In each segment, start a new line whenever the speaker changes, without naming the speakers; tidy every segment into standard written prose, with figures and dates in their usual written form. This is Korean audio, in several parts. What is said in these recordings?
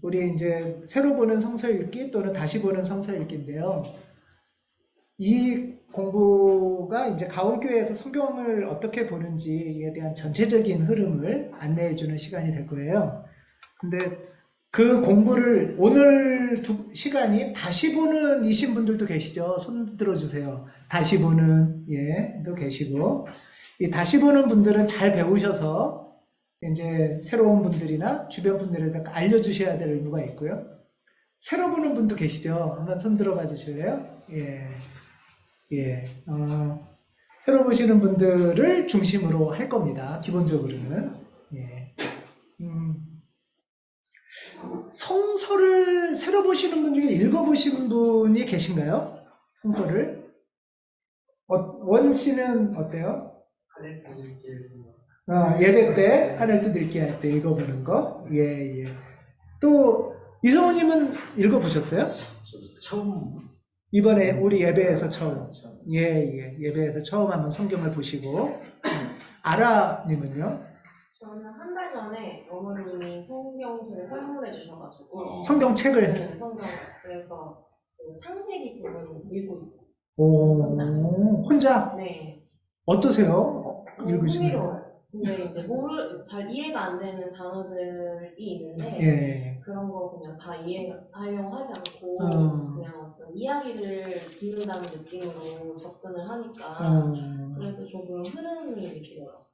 우리 이제 새로 보는 성서 읽기 또는 다시 보는 성서 읽기인데요. 이 공부가 이제 가온교회에서 성경을 어떻게 보는지에 대한 전체적인 흐름을 안내해주는 시간이 될 거예요. 근데 그 공부를 오늘 시간이 다시 보는 이신 분들도 계시죠? 손 들어주세요. 다시 보는 도 계시고, 이 다시 보는 분들은 잘 배우셔서 이제 새로운 분들이나 주변 분들에게 알려주셔야 될 의무가 있고요. 새로 보는 분도 계시죠? 한번 손 들어봐 주실래요? 새로 보시는 분들을 중심으로 할 겁니다. 기본적으로는. 성서를 새로 보시는 분 중에 읽어보신 분이 계신가요? 성서를? 원 씨는 어때요? 예배 때 하늘 뜻 읽기 할 때 읽어보는 거. 또 이성우님은 읽어보셨어요?
처음.
이번에 우리 예배에서 처음. 예배에서 처음 한번 성경을 보시고. 아라님은요?
저는 한 달 전에 어머님이 성경책을 선물해 주셔가지고
성경책을?
네, 성경. 그래서 그 창세기 부분 읽고 있어요.
혼자?
네.
어떠세요? 읽으시면?
흥미로워요. 근데 이제 잘 이해가 안 되는 단어들이 있는데 그런 거 그냥 다 이해하려고 하지 않고 그냥 어떤 이야기를 듣는다는 느낌으로 접근을 하니까 그래도 조금 흐름이 느끼더라고요.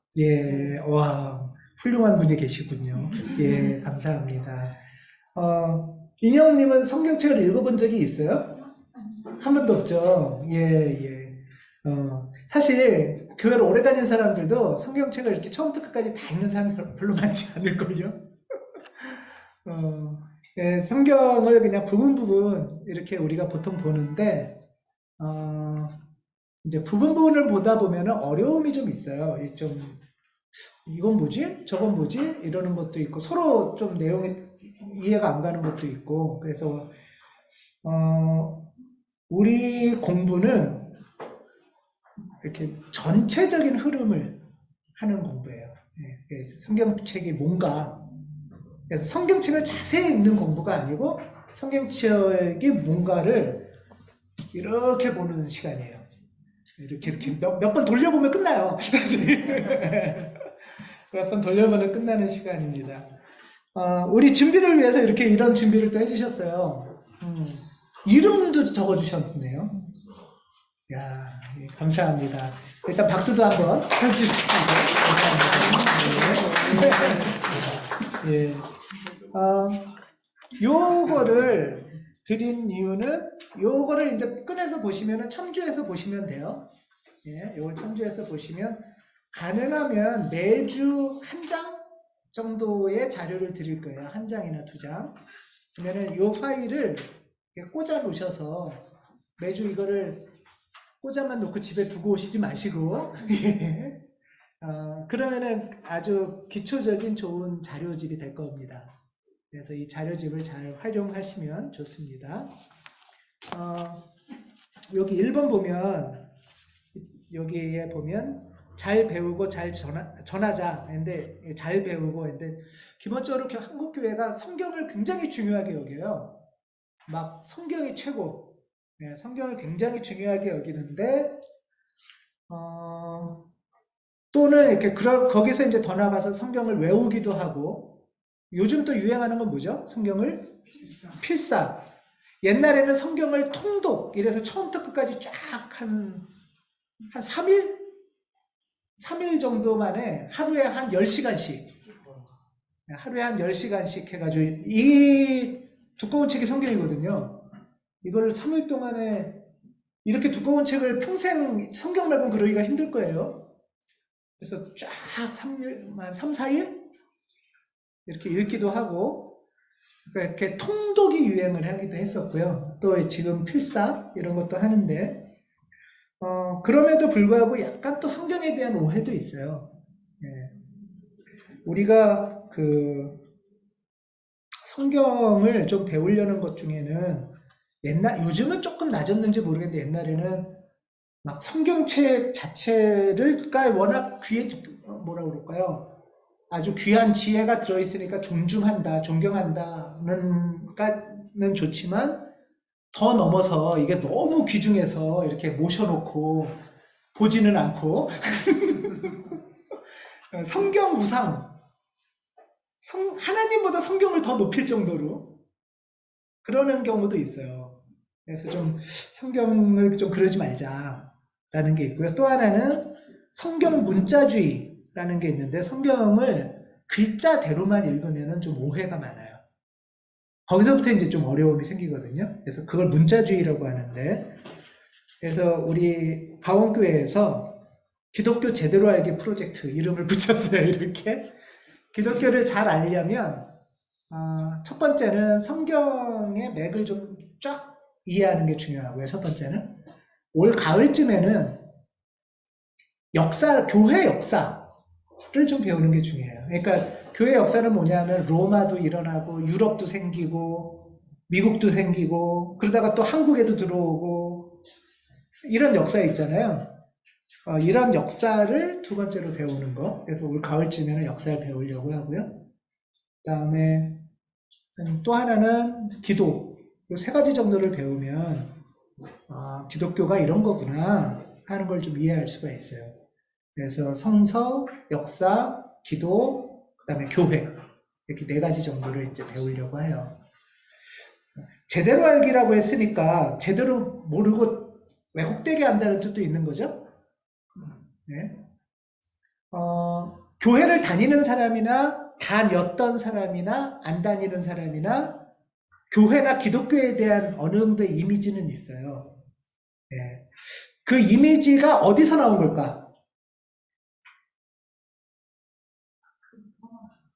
와, 훌륭한 분이 계시군요. 감사합니다. 인형님은 성경책을 읽어본 적이 있어요? 한 번도 없죠? 사실 교회를 오래 다닌 사람들도 성경책을 이렇게 처음부터 끝까지 다 읽는 사람이 별로 많지 않을걸요? 성경을 그냥 부분 이렇게 우리가 보통 보는데 이제 부분을 보다 보면 어려움이 좀 있어요. 이건 뭐지? 저건 뭐지? 이러는 것도 있고 서로 좀 내용이 이해가 안 가는 것도 있고 그래서 우리 공부는 이렇게 전체적인 흐름을 하는 공부예요. 성경책이 뭔가 그래서 성경책을 자세히 읽는 공부가 아니고 성경책이 뭔가를 이렇게 보는 시간이에요. 이렇게 몇 번 돌려보면 끝나요. 몇 번 돌려보면 끝나는 시간입니다. 우리 준비를 위해서 이런 준비를 또 해주셨어요. 이름도 적어주셨네요. 감사합니다. 일단 박수도 한번 쳐주시고 감사합니다. 요거를 드린 이유는 요거를 이제 꺼내서 보시면 첨주해서 보시면 돼요. 요걸 첨주해서 보시면 가능하면 매주 한 장 정도의 자료를 드릴 거예요. 한 장이나 두 장. 그러면은 요 파일을 꽂아 놓으셔서 매주 이거를 꽂아만 놓고 집에 두고 오시지 마시고 그러면은 아주 기초적인 좋은 자료집이 될 겁니다. 그래서 이 자료집을 잘 활용하시면 좋습니다. 여기 1번 보면 여기에 보면 잘 배우고 잘 전하자. 근데 잘 배우고 근데 기본적으로 한국 교회가 성경을 굉장히 중요하게 여겨요. 막 성경이 최고. 성경을 굉장히 중요하게 여기는데 또는 이렇게 거기서 이제 더 나가서 성경을 외우기도 하고 요즘 또 유행하는 건 뭐죠? 성경을 필사. 옛날에는 성경을 통독 이래서 처음부터 끝까지 쫙 한 3일? 3일 정도 만에 하루에 한 10시간씩 해가지고 이 두꺼운 책이 성경이거든요. 이걸 3일 동안에 이렇게 두꺼운 책을 평생 성경 말고는 그러기가 힘들 거예요. 그래서 쫙 3일, 3, 4일? 이렇게 읽기도 하고, 그러니까 이렇게 통독이 유행을 하기도 했었고요. 또 지금 필사, 이런 것도 하는데, 그럼에도 불구하고 약간 또 성경에 대한 오해도 있어요. 우리가 성경을 좀 배우려는 것 중에는 요즘은 조금 낮았는지 모르겠는데 옛날에는 막 성경책 자체를 워낙 뭐라 그럴까요? 아주 귀한 지혜가 들어있으니까 존중한다, 존경한다는 좋지만 더 넘어서 이게 너무 귀중해서 이렇게 모셔놓고 보지는 않고 성경 우상, 하나님보다 성경을 더 높일 정도로 그러는 경우도 있어요. 그래서 좀 성경을 좀 그러지 말자라는 게 있고요. 또 하나는 성경 문자주의라는 게 있는데 성경을 글자대로만 읽으면 좀 오해가 많아요. 거기서부터 이제 좀 어려움이 생기거든요. 그래서 그걸 문자주의라고 하는데, 그래서 우리 가원교회에서 기독교 제대로 알기 프로젝트 이름을 붙였어요. 이렇게 기독교를 잘 알려면 첫 번째는 성경의 맥을 좀 쫙 이해하는 게 중요하고요. 첫 번째는 올 가을쯤에는 교회 역사를 좀 배우는 게 중요해요. 그러니까 교회 역사는 뭐냐면 로마도 일어나고 유럽도 생기고 미국도 생기고 그러다가 또 한국에도 들어오고 이런 역사 있잖아요. 이런 역사를 두 번째로 배우는 거. 그래서 올 가을쯤에는 역사를 배우려고 하고요. 그다음에 또 하나는 기도. 이 세 가지 정도를 배우면 기독교가 이런 거구나 하는 걸 좀 이해할 수가 있어요. 그래서 성서, 역사, 기도, 그다음에 교회 이렇게 네 가지 정도를 이제 배우려고 해요. 제대로 알기라고 했으니까 제대로 모르고 왜곡되게 한다는 뜻도 있는 거죠. 네. 교회를 다니는 사람이나 다녔던 사람이나 안 다니는 사람이나 교회나 기독교에 대한 어느 정도의 이미지는 있어요. 네. 그 이미지가 어디서 나온 걸까?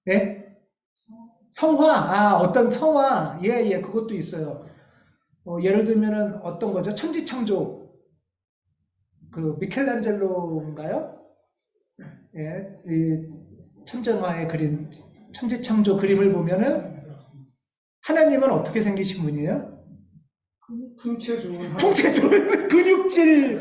네? 성화, 어떤 성화, 예, 그것도 있어요. 예를 들면은 어떤 거죠? 천지창조, 그 미켈란젤로인가요? 예, 이 천정화에 그린 천지창조 그림을 보면은 하나님은 어떻게 생기신 분이에요?
풍채 좋은
풍채 좋은 근육질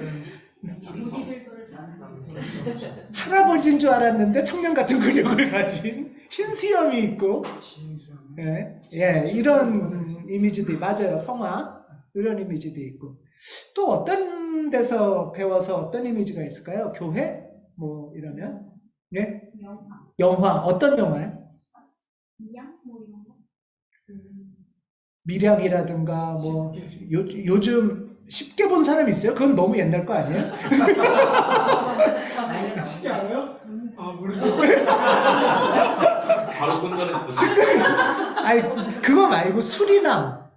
할아버지인 줄 알았는데 청년 같은 근육을 가진 흰 수염이 있고 이런 이미지도 맞아요. 성화 이런 이미지도 있고 또 어떤 데서 배워서 어떤 이미지가 있을까요? 교회? 뭐 이러면 네? 영화 어떤 영화요? 밀양이라든가 뭐 요즘 쉽게 본 사람 있어요? 그건 너무 옛날 거 아니에요?
쉽게 알아요? 모르겠어요.
바로 손절했어.
아니 그거 말고 수리남.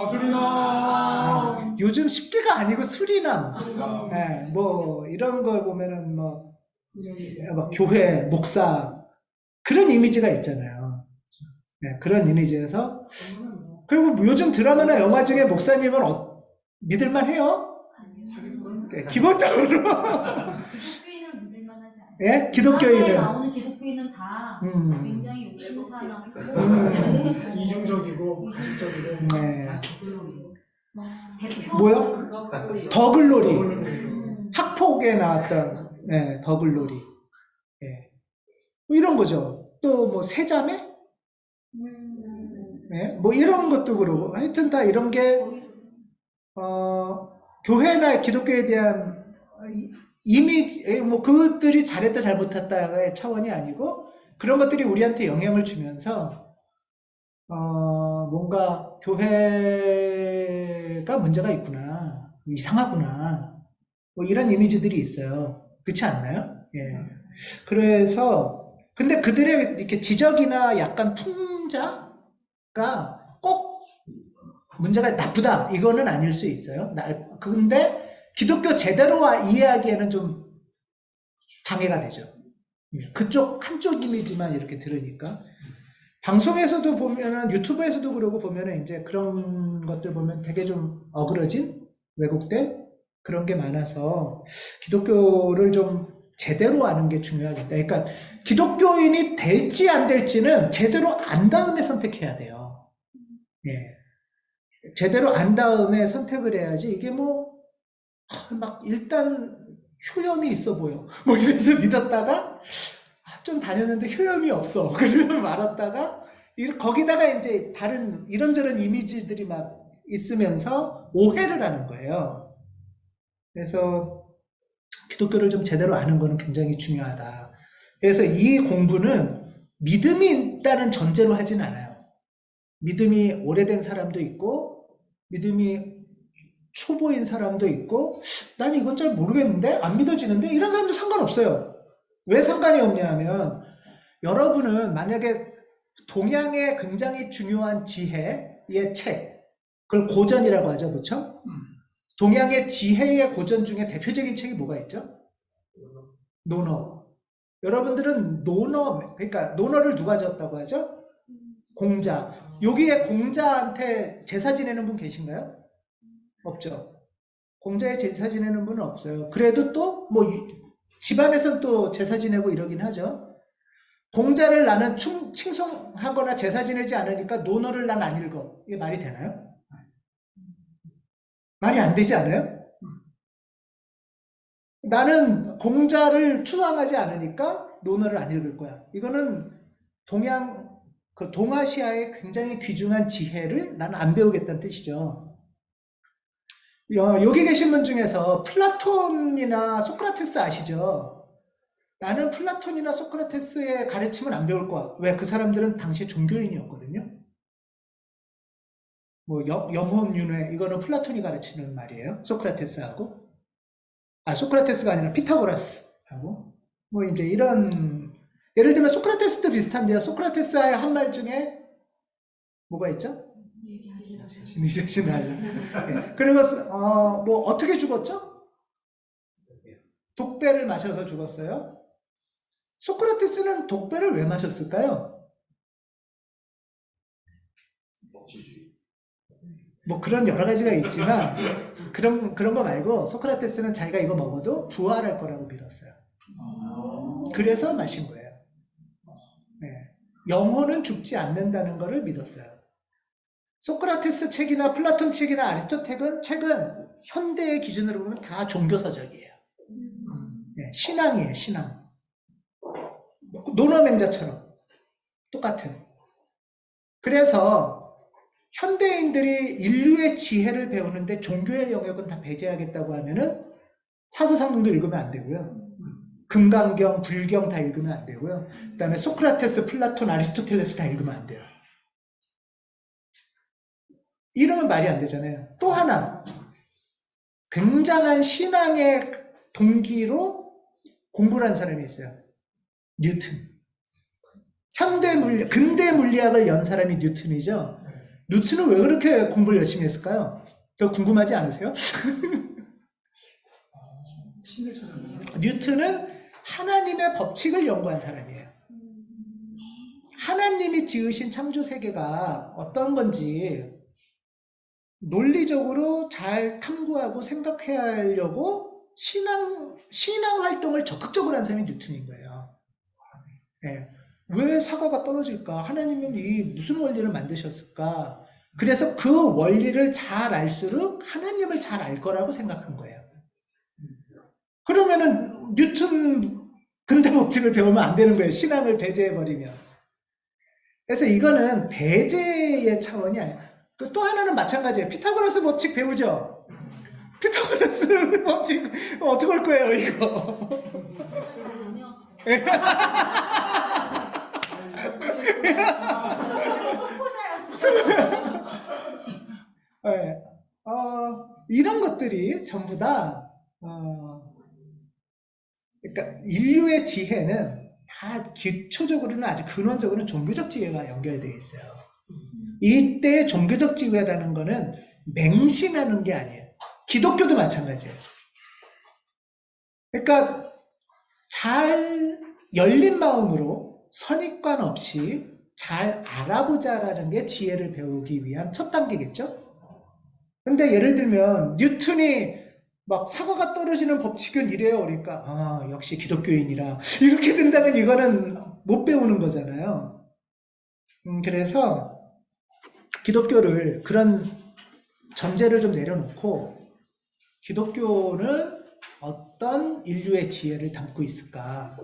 수리남.
요즘 쉽게가 아니고 수리남.
수리남.
네, 뭐 이런 걸 보면은 뭐 교회 목사 그런 이미지가 있잖아요. 네, 그런 이미지에서 그리고 요즘 드라마나 영화 중에 목사님은 믿을만 해요? 네, 기본적으로
기독교인을 믿을만하지 않아요.
예? 기독교인은
나오는 기독교인은 다 굉장히 욕심 사나고
이중적이고
네.
대표
뭐요? 더글로리. 학폭에 나왔던 더글로리. 예. 뭐 이런 거죠. 또 뭐 세자매? 네, 뭐 이런 것도 그러고 하여튼 다 이런 게 교회나 기독교에 대한 이미지 뭐 그것들이 잘했다 잘못했다의 차원이 아니고 그런 것들이 우리한테 영향을 주면서 뭔가 교회가 문제가 있구나 이상하구나 뭐 이런 이미지들이 있어요. 그렇지 않나요? 예. 그래서 근데 그들의 이렇게 지적이나 약간 풍자가 꼭 문제가 나쁘다 이거는 아닐 수 있어요. 근데 기독교 제대로 이해하기에는 좀 방해가 되죠. 그쪽 한쪽 이미지만 이렇게 들으니까 방송에서도 보면은 유튜브에서도 그러고 보면은 이제 그런 것들 보면 되게 좀 어그러진 왜곡된 그런 게 많아서 기독교를 좀 제대로 아는 게 중요하겠다. 그러니까 기독교인이 될지 안 될지는 제대로 안 다음에 선택해야 돼요. 예. 제대로 안 다음에 선택을 해야지 이게 막 일단 효염이 있어 보여. 뭐 이래서 믿었다가 좀 다녔는데 효험이 없어. 그러면 말았다가 거기다가 이제 다른 이런저런 이미지들이 막 있으면서 오해를 하는 거예요. 그래서 기독교를 좀 제대로 아는 거는 굉장히 중요하다. 그래서 이 공부는 믿음이 있다는 전제로 하진 않아요. 믿음이 오래된 사람도 있고 믿음이 초보인 사람도 있고 난 이건 잘 모르겠는데 안 믿어지는데 이런 사람도 상관없어요. 왜 상관이 없냐 하면 여러분은 만약에 동양의 굉장히 중요한 지혜의 책, 그걸 고전이라고 하죠. 그렇죠? 동양의 지혜의 고전 중에 대표적인 책이 뭐가 있죠? 논어. 여러분들은 논어, 그러니까 논어를 누가 지었다고 하죠? 공자. 여기에 공자한테 제사 지내는 분 계신가요? 없죠. 공자의 제사 지내는 분은 없어요. 그래도 또 뭐 집안에서는 또 제사 지내고 이러긴 하죠. 공자를 나는 칭송하거나 제사 지내지 않으니까 논어를 난 안 읽어. 이게 말이 되나요? 말이 안 되지 않아요? 나는 공자를 추앙하지 않으니까 논어를 안 읽을 거야. 이거는 동아시아의 굉장히 귀중한 지혜를 나는 안 배우겠다는 뜻이죠. 여기 계신 분 중에서 플라톤이나 소크라테스 아시죠? 나는 플라톤이나 소크라테스의 가르침은 안 배울 거야. 왜? 그 사람들은 당시에 종교인이었거든요. 뭐 영혼윤회 이거는 플라톤이 가르치는 말이에요. 소크라테스하고. 소크라테스가 아니라 피타고라스하고. 뭐 이제 이런 예를 들면 소크라테스도 비슷한데요. 소크라테스의 한 말 중에 뭐가 있죠? 네 자신을 알라. 네. 그리고 뭐 어떻게 죽었죠? 독배를 마셔서 죽었어요. 소크라테스는 독배를 왜 마셨을까요?
먹칠주의.
뭐 그런 여러 가지가 있지만 그런 거 말고 소크라테스는 자기가 이거 먹어도 부활할 거라고 믿었어요. 그래서 마신 거예요. 네. 영혼은 죽지 않는다는 것을 믿었어요. 소크라테스 책이나 플라톤 책이나 아리스토텔 책은 현대의 기준으로 보면 다 종교서적이에요. 네, 신앙이에요, 신앙. 논어맹자처럼 똑같은. 그래서 현대인들이 인류의 지혜를 배우는데 종교의 영역은 다 배제하겠다고 하면은 사서상동도 읽으면 안 되고요. 금강경, 불경 다 읽으면 안 되고요. 그 다음에 소크라테스, 플라톤, 아리스토텔레스 다 읽으면 안 돼요. 이러면 말이 안 되잖아요. 또 하나, 굉장한 신앙의 동기로 공부를 한 사람이 있어요. 뉴튼. 근대 물리학을 연 사람이 뉴튼이죠. 뉴튼은 왜 그렇게 공부를 열심히 했을까요? 저 궁금하지 않으세요?
신을 찾았나요?
뉴튼은 하나님의 법칙을 연구한 사람이에요. 하나님이 지으신 창조 세계가 어떤 건지 논리적으로 잘 탐구하고 생각해야 하려고 신앙 활동을 적극적으로 한 사람이 뉴튼인 거예요. 네. 왜 사과가 떨어질까? 하나님은 이 무슨 원리를 만드셨을까? 그래서 그 원리를 잘 알수록 하나님을 잘 알 거라고 생각한 거예요. 그러면은 뉴튼 근대 법칙을 배우면 안 되는 거예요. 신앙을 배제해버리면. 그래서 이거는 배제의 차원이 아니에요. 또 하나는 마찬가지예요. 피타고라스 법칙 배우죠? 피타고라스 법칙 어떻게 할 거예요, 이거?
잘안 외웠어요. 속보자였어요.
네. 이런 것들이 전부 다 그러니까 인류의 지혜는 다 기초적으로는 아주 근원적으로는 종교적 지혜와 연결되어 있어요. 이때 종교적 지혜라는 거는 맹신하는 게 아니에요. 기독교도 마찬가지예요. 그러니까 잘 열린 마음으로 선입관 없이 잘 알아보자라는 게 지혜를 배우기 위한 첫 단계겠죠? 근데 예를 들면 뉴튼이 막 사과가 떨어지는 법칙은 이래요. 그러니까 역시 기독교인이라 이렇게 된다면 이거는 못 배우는 거잖아요. 그래서 기독교를 그런 전제를 좀 내려놓고 기독교는 어떤 인류의 지혜를 담고 있을까?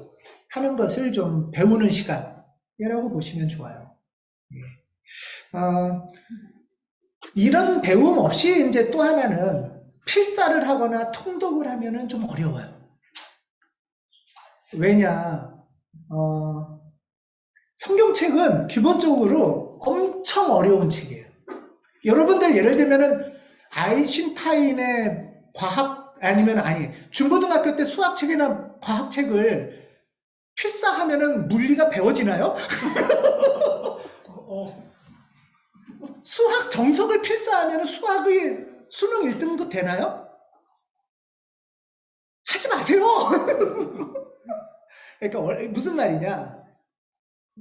하는 것을 좀 배우는 시간이라고 보시면 좋아요. 이런 배움 없이 이제 또 하나는 필사를 하거나 통독을 하면은 좀 어려워요. 왜냐, 성경책은 기본적으로 엄청 어려운 책이에요. 여러분들 예를 들면은 아인슈타인의 과학 중고등학교 때 수학책이나 과학책을 필사하면은 물리가 배워지나요? 수학 정석을 필사하면은 수학의 수능 1등급 되나요? 하지 마세요. 그러니까 무슨 말이냐?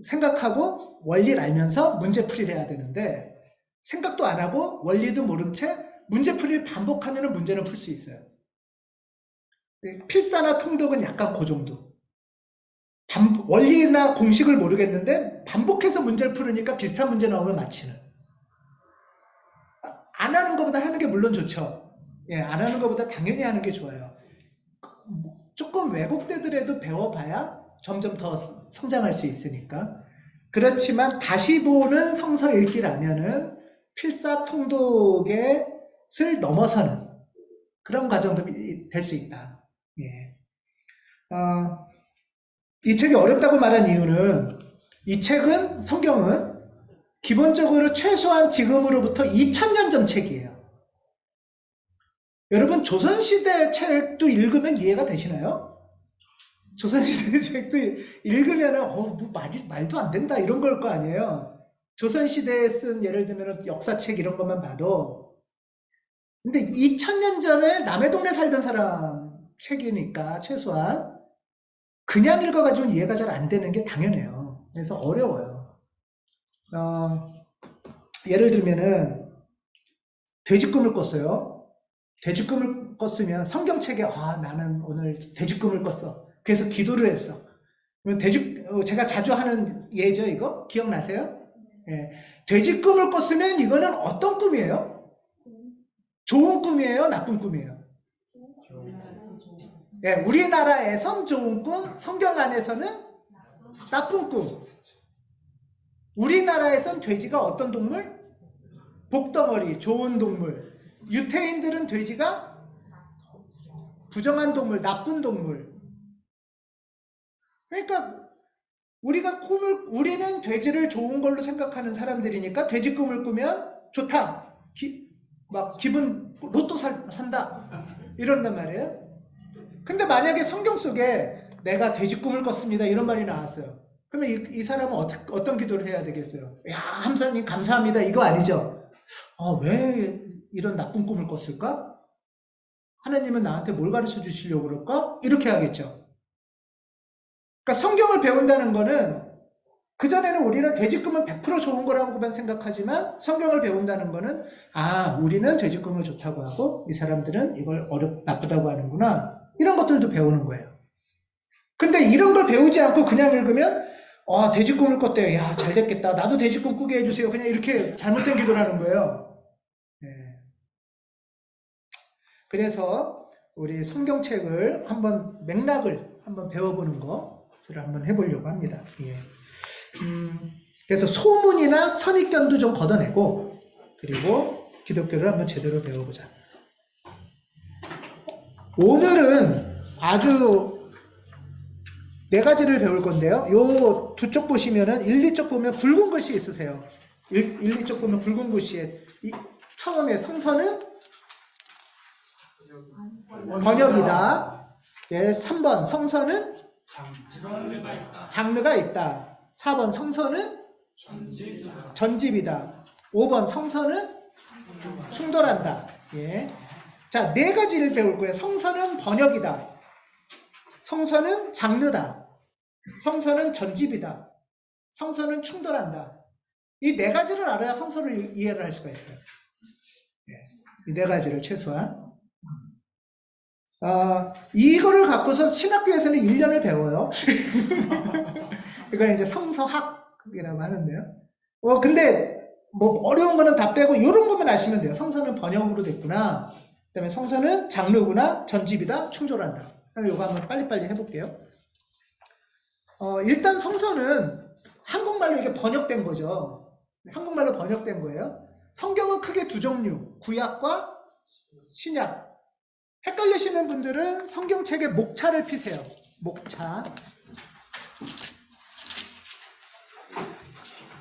생각하고 원리를 알면서 문제풀이를 해야 되는데 생각도 안 하고 원리도 모른 채 문제풀이를 반복하면 문제는 풀 수 있어요. 필사나 통독은 약간 그 정도. 원리나 공식을 모르겠는데 반복해서 문제를 풀으니까 비슷한 문제 나오면 맞히는. 안 하는 것보다 하는 게 물론 좋죠. 예, 안 하는 것보다 당연히 하는 게 좋아요. 조금 왜곡되더라도 배워봐야 점점 더 성장할 수 있으니까. 그렇지만 다시 보는 성서 읽기라면은 필사 통독의 을 넘어서는 그런 과정도 될 수 있다. 예. 이 책이 어렵다고 말한 이유는 이 책은 성경은 기본적으로 최소한 지금으로부터 2000년 전 책이에요. 여러분 조선시대 책도 읽으면 이해가 되시나요? 조선시대 책도 읽으면 뭐 말도 안 된다 이런 걸 거 아니에요. 조선시대에 쓴 예를 들면 역사책 이런 것만 봐도 근데 2000년 전에 남의 동네 살던 사람 책이니까 최소한 그냥 읽어가지고는 이해가 잘 안 되는 게 당연해요. 그래서 어려워요. 예를 들면은 돼지꿈을 꿨어요. 돼지꿈을 꿨으면 성경책에 나는 오늘 돼지꿈을 꿨어. 그래서 기도를 했어. 그러면 제가 자주 하는 예죠 이거? 기억나세요? 예. 돼지꿈을 꿨으면 이거는 어떤 꿈이에요? 좋은 꿈이에요? 나쁜 꿈이에요? 예, 우리나라에선 좋은 꿈, 성경 안에서는 나쁜 꿈. 우리나라에선 돼지가 어떤 동물? 복덩어리, 좋은 동물. 유태인들은 돼지가 부정한 동물, 나쁜 동물. 그러니까 우리는 돼지를 좋은 걸로 생각하는 사람들이니까 돼지 꿈을 꾸면 좋다. 기분 로또 산다 이런단 말이에요. 근데 만약에 성경 속에 내가 돼지 꿈을 꿨습니다 이런 말이 나왔어요. 그러면 이 사람은 어떤 기도를 해야 되겠어요? 야 함사님 감사합니다 이거 아니죠. 왜 이런 나쁜 꿈을 꿨을까? 하나님은 나한테 뭘 가르쳐 주시려고 그럴까? 이렇게 하겠죠. 그러니까 성경을 배운다는 거는 그전에는 우리는 돼지꿈은 100% 좋은 거라고만 생각하지만 성경을 배운다는 거는 우리는 돼지꿈을 좋다고 하고 이 사람들은 이걸 나쁘다고 하는구나 이런 것들도 배우는 거예요. 근데 이런 걸 배우지 않고 그냥 읽으면 돼지꿈을 꿨대요. 야 잘됐겠다. 나도 돼지꿈 꾸게 해주세요. 그냥 이렇게 잘못된 기도를 하는 거예요. 네. 그래서 우리 성경책을 한번 맥락을 한번 배워보는 것을 한번 해보려고 합니다. 예. 그래서 소문이나 선입견도 좀 걷어내고 그리고 기독교를 한번 제대로 배워보자. 오늘은 아주 4가지를 배울 건데요. 요 두 쪽 보시면은 1, 2쪽 보면 굵은 글씨 있으세요. 1, 2쪽 보면 굵은 글씨에 처음에 성서는 번역이다. 예, 3번 성서는 장르가 있다. 4번 성서는 전집이다. 5번 성서는 충돌한다. 예. 자, 4가지를 배울 거예요. 성서는 번역이다. 성서는 장르다. 성서는 전집이다. 성서는 충돌한다. 이 4가지를 알아야 성서를 이해를 할 수가 있어요. 예. 이 4가지를 최소한. 이거를 갖고서 신학교에서는 1년을 배워요. 이걸 이제 성서학이라고 하는데요. 근데 뭐 어려운 거는 다 빼고 이런 것만 아시면 돼요. 성서는 번역으로 됐구나. 그 다음에 성서는 장르구나. 전집이다. 충돌한다. 이거 한번 빨리빨리 해볼게요. 일단 성서는 한국말로 이게 번역된 거죠. 한국말로 번역된 거예요. 성경은 크게 두 종류, 구약과 신약. 헷갈리시는 분들은 성경책에 목차를 피세요. 목차.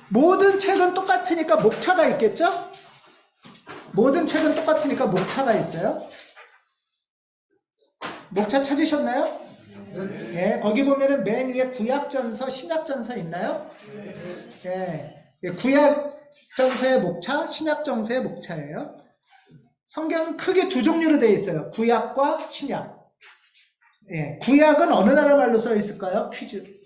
모든 책은 똑같으니까 목차가 있겠죠? 모든 책은 똑같으니까 목차가 있어요. 목차 찾으셨나요? 예, 거기 보면은 맨 위에 구약전서, 신약전서 있나요? 예, 구약전서의 목차, 신약전서의 목차예요. 성경은 크게 두 종류로 되어 있어요. 구약과 신약. 예, 구약은 어느 나라 말로 써 있을까요? 퀴즈.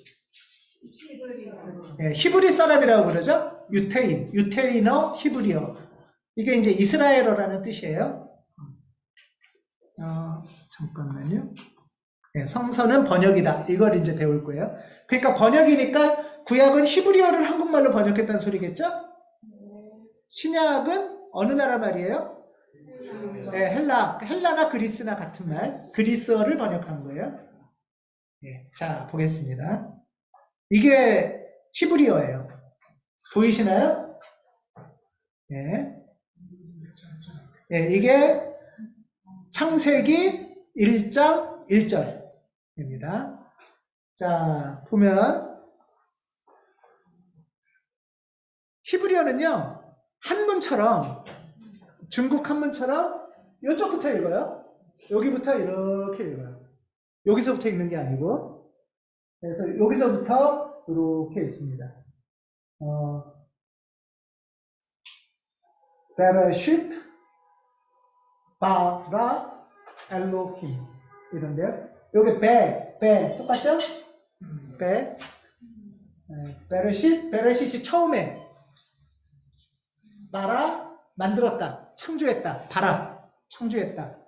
예, 히브리 사람이라고 그러죠? 유태인어, 히브리어. 이게 이제 이스라엘어라는 뜻이에요. 잠깐만요. 예, 성서는 번역이다. 이걸 이제 배울 거예요. 그러니까 번역이니까 구약은 히브리어를 한국말로 번역했다는 소리겠죠? 신약은 어느 나라 말이에요? 네, 헬라나 그리스나 같은 말, 그리스어를 번역한 거예요. 네, 자, 보겠습니다. 이게 히브리어예요. 보이시나요? 네. 네, 이게 창세기 1장 1절입니다. 자, 보면 히브리어는요, 한문처럼, 중국 한문처럼 이쪽부터 읽어요. 여기부터 이렇게 읽어요. 여기서부터 읽는 게 아니고, 그래서 여기서부터 이렇게 있습니다. 베레쉿, 바라, 엘로힘 이런데요. 여기 배 똑같죠? 베레쉿이 처음에, 바라 만들었다, 창조했다, 바라 창조했다.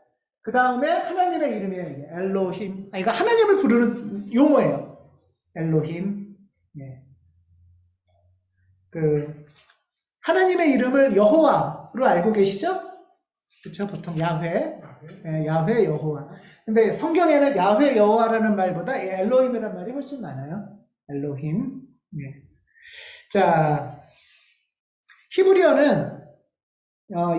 그 다음에 하나님의 이름이에요. 이게 엘로힘. 이거 하나님을 부르는 용어예요. 엘로힘. 예. 하나님의 이름을 여호와로 알고 계시죠? 그렇죠? 보통 야훼, 야훼 여호와. 근데 성경에는 야훼 여호와라는 말보다 엘로힘이라는 말이 훨씬 많아요. 엘로힘. 예. 자, 히브리어는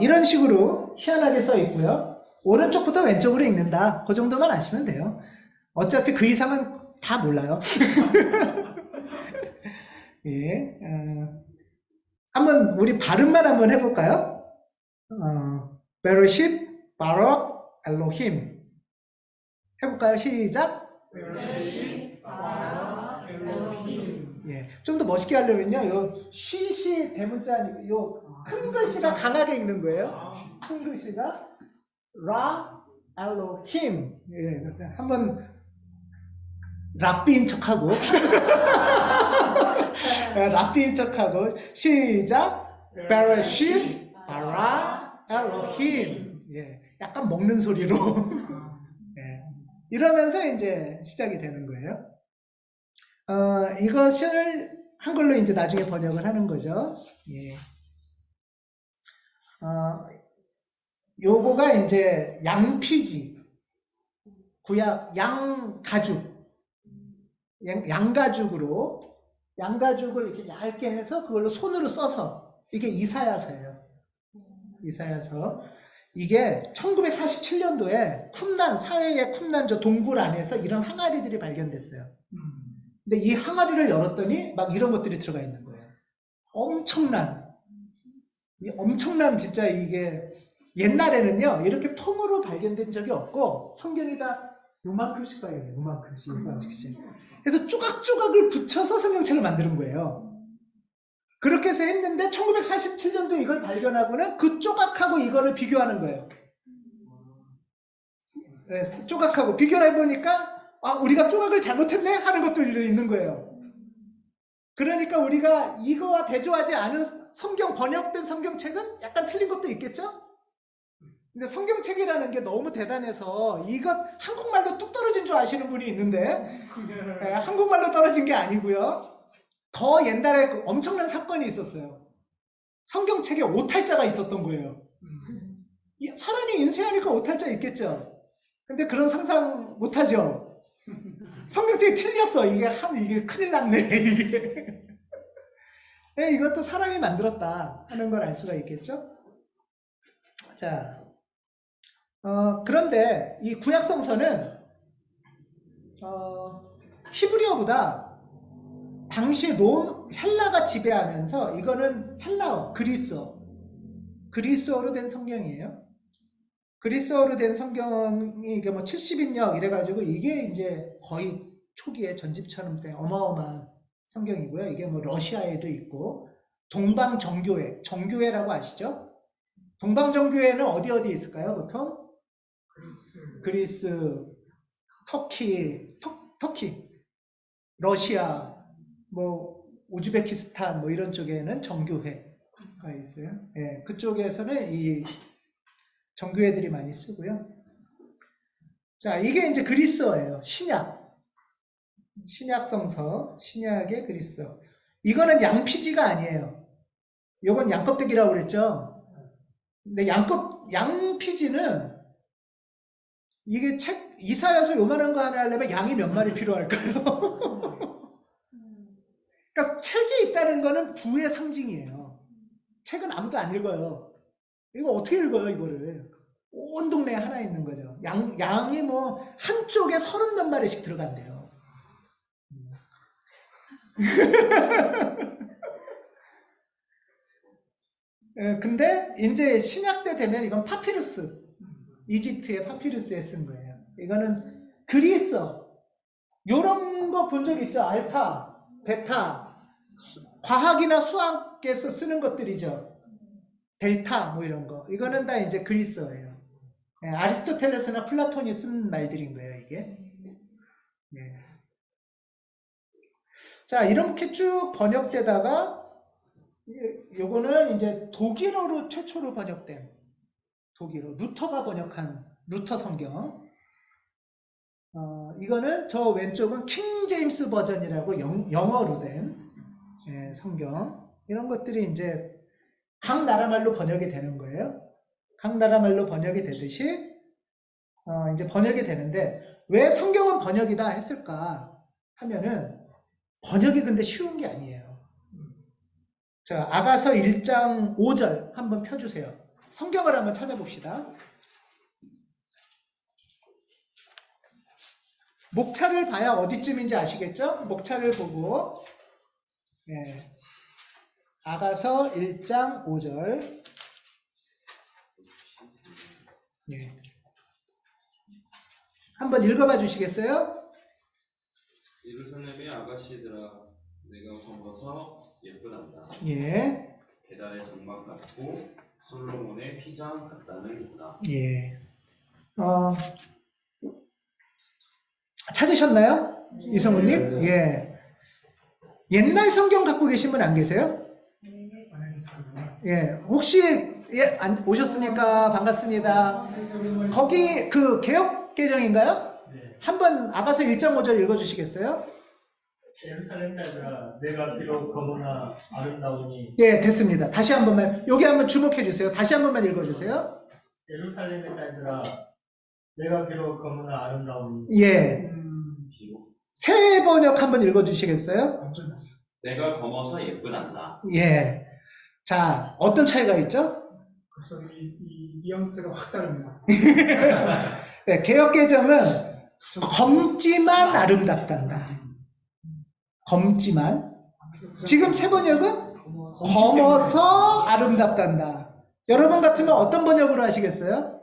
이런 식으로 희한하게 써 있고요. 오른쪽부터 왼쪽으로 읽는다. 그 정도만 아시면 돼요. 어차피 그 이상은 다 몰라요. 예, 한번 우리 발음만 한번 해볼까요? 베르쉿, 바럭, 엘로힘. 해볼까요? 시작.
베르쉿, 바락, 엘로힘.
예, 좀 더 멋있게 하려면요, 요 쉿이 대문자 아니고 요 큰 글씨가 강하게 읽는 거예요. 큰 글씨가 라, 엘로힘. 예, 그래서 한번 랍비인 척하고 랍비인 척하고 시작. 베레쉿, 바라, 엘로힘. 예, 약간 먹는 소리로 예, 이러면서 이제 시작이 되는 거예요. 이것을 한글로 이제 나중에 번역을 하는 거죠. 예. 요거가 이제 양피지, 구약 양가죽, 양가죽을 이렇게 얇게 해서 그걸로 손으로 써서, 이게 이사야서예요. 이사야서. 이게 1947년도에 사회의 쿰난 동굴 안에서 이런 항아리들이 발견됐어요. 근데 이 항아리를 열었더니 막 이런 것들이 들어가 있는 거예요. 엄청난 진짜 이게 옛날에는요 이렇게 통으로 발견된 적이 없고 성경이 다 요만큼씩 발견해요. 요만큼씩. 그래서 조각조각을 붙여서 성경책을 만드는 거예요. 그렇게 해서 했는데 1947년도에 이걸 발견하고는 그 조각하고 이거를 비교하는 거예요. 네, 조각하고 비교를 해보니까 우리가 조각을 잘못했네 하는 것들이 있는 거예요. 그러니까 우리가 이거와 대조하지 않은 번역된 성경책은 약간 틀린 것도 있겠죠? 근데 성경책이라는 게 너무 대단해서 이것 한국말로 뚝 떨어진 줄 아시는 분이 있는데 한국말로 떨어진 게 아니고요. 더 옛날에 엄청난 사건이 있었어요. 성경책에 오탈자가 있었던 거예요. 사람이 인쇄하니까 오탈자 있겠죠? 근데 그런 상상 못하죠? 성경책이 틀렸어. 이게 큰일 났네. 이게. 네, 이것도 사람이 만들었다 하는 걸 알 수가 있겠죠? 자, 그런데 이 구약 성서는 히브리어보다 당시 헬라가 지배하면서 이거는 헬라어, 그리스어로 된 성경이에요. 그리스어로 된 성경이 이게 뭐 70인역 이래가지고 이게 이제 거의 초기에 전집처럼 된 어마어마한 성경이고요. 이게 뭐 러시아에도 있고 정교회라고 아시죠? 동방정교회는 어디 있을까요? 보통 그리스, 터키, 러시아, 뭐 우즈베키스탄 뭐 이런 쪽에는 정교회가 있어요. 예, 그쪽에서는 이 정교회들이 많이 쓰고요. 자, 이게 이제 그리스어예요. 신약 성서, 신약의 그리스어. 이거는 양피지가 아니에요. 이건 양껍데기라고 그랬죠. 근데 양피지는 이게 이사야서 요만한 거 하나 하려면 양이 몇 마리 필요할까요? 그러니까 책이 있다는 거는 부의 상징이에요. 책은 아무도 안 읽어요. 이거 어떻게 읽어요, 이거를? 온 동네에 하나 있는 거죠. 양이 뭐 한쪽에 30몇 마리씩 들어간대요. 근데 이제 신약 때 되면 이건 파피루스, 이집트의 파피루스에 쓴 거예요. 이거는 그리스어. 요런 거 본 적 있죠? 알파, 베타, 과학이나 수학에서 쓰는 것들이죠. 델타 뭐 이런 거. 이거는 다 이제 그리스어예요. 아리스토텔레스나 플라톤이 쓴 말들인 거예요, 이게. 네. 자, 이렇게 쭉 번역되다가 요거는 이제 독일어로 최초로 번역된 루터가 번역한 루터 성경. 이거는 저 왼쪽은 킹 제임스 버전이라고 영어로 된 성경. 이런 것들이 이제 각 나라 말로 번역이 되는 거예요. 각 나라 말로 번역이 되듯이 이제 번역이 되는데 왜 성경은 번역이다 했을까 하면은 번역이 근데 쉬운 게 아니에요. 자, 아가서 1장 5절 한번 펴주세요. 성경을 한번 찾아봅시다. 목차를 봐야 어디쯤인지 아시겠죠? 목차를 보고 아가서 1장 5절 한번 읽어봐 주시겠어요?
예루살렘의 아가씨들아 내가 검어서 예쁘단다.
예.
계달의 장막 같고 솔로몬의 피장 같다는구나.
예. 찾으셨나요? 이성우님? 예. 옛날 성경 갖고 계신 분 안 계세요? 예. 혹시 오셨습니까? 반갑습니다. 거기 그 개역 개정인가요?
네.
한번 아가서 1장 5절 읽어주시겠어요?
예루살렘 딸들아 내가 비록 검으나 아름다우니.
예, 됐습니다. 다시 한 번만 여기 한번 주목해 주세요. 다시 한 번만 읽어주세요.
예루살렘의 딸들아 내가 비록 검으나 아름다우니.
예. 새 번역 한번 읽어주시겠어요?
내가 검어서 예쁘단다.
예. 자, 어떤 차이가 있죠?
벌써 이 뉘앙스가 확 다릅니다.
네, 개역개정은 검지만 아름답단다. 검지만. 지금 새 번역은 검어서 아름답단다. 여러분 같으면 어떤 번역으로 하시겠어요?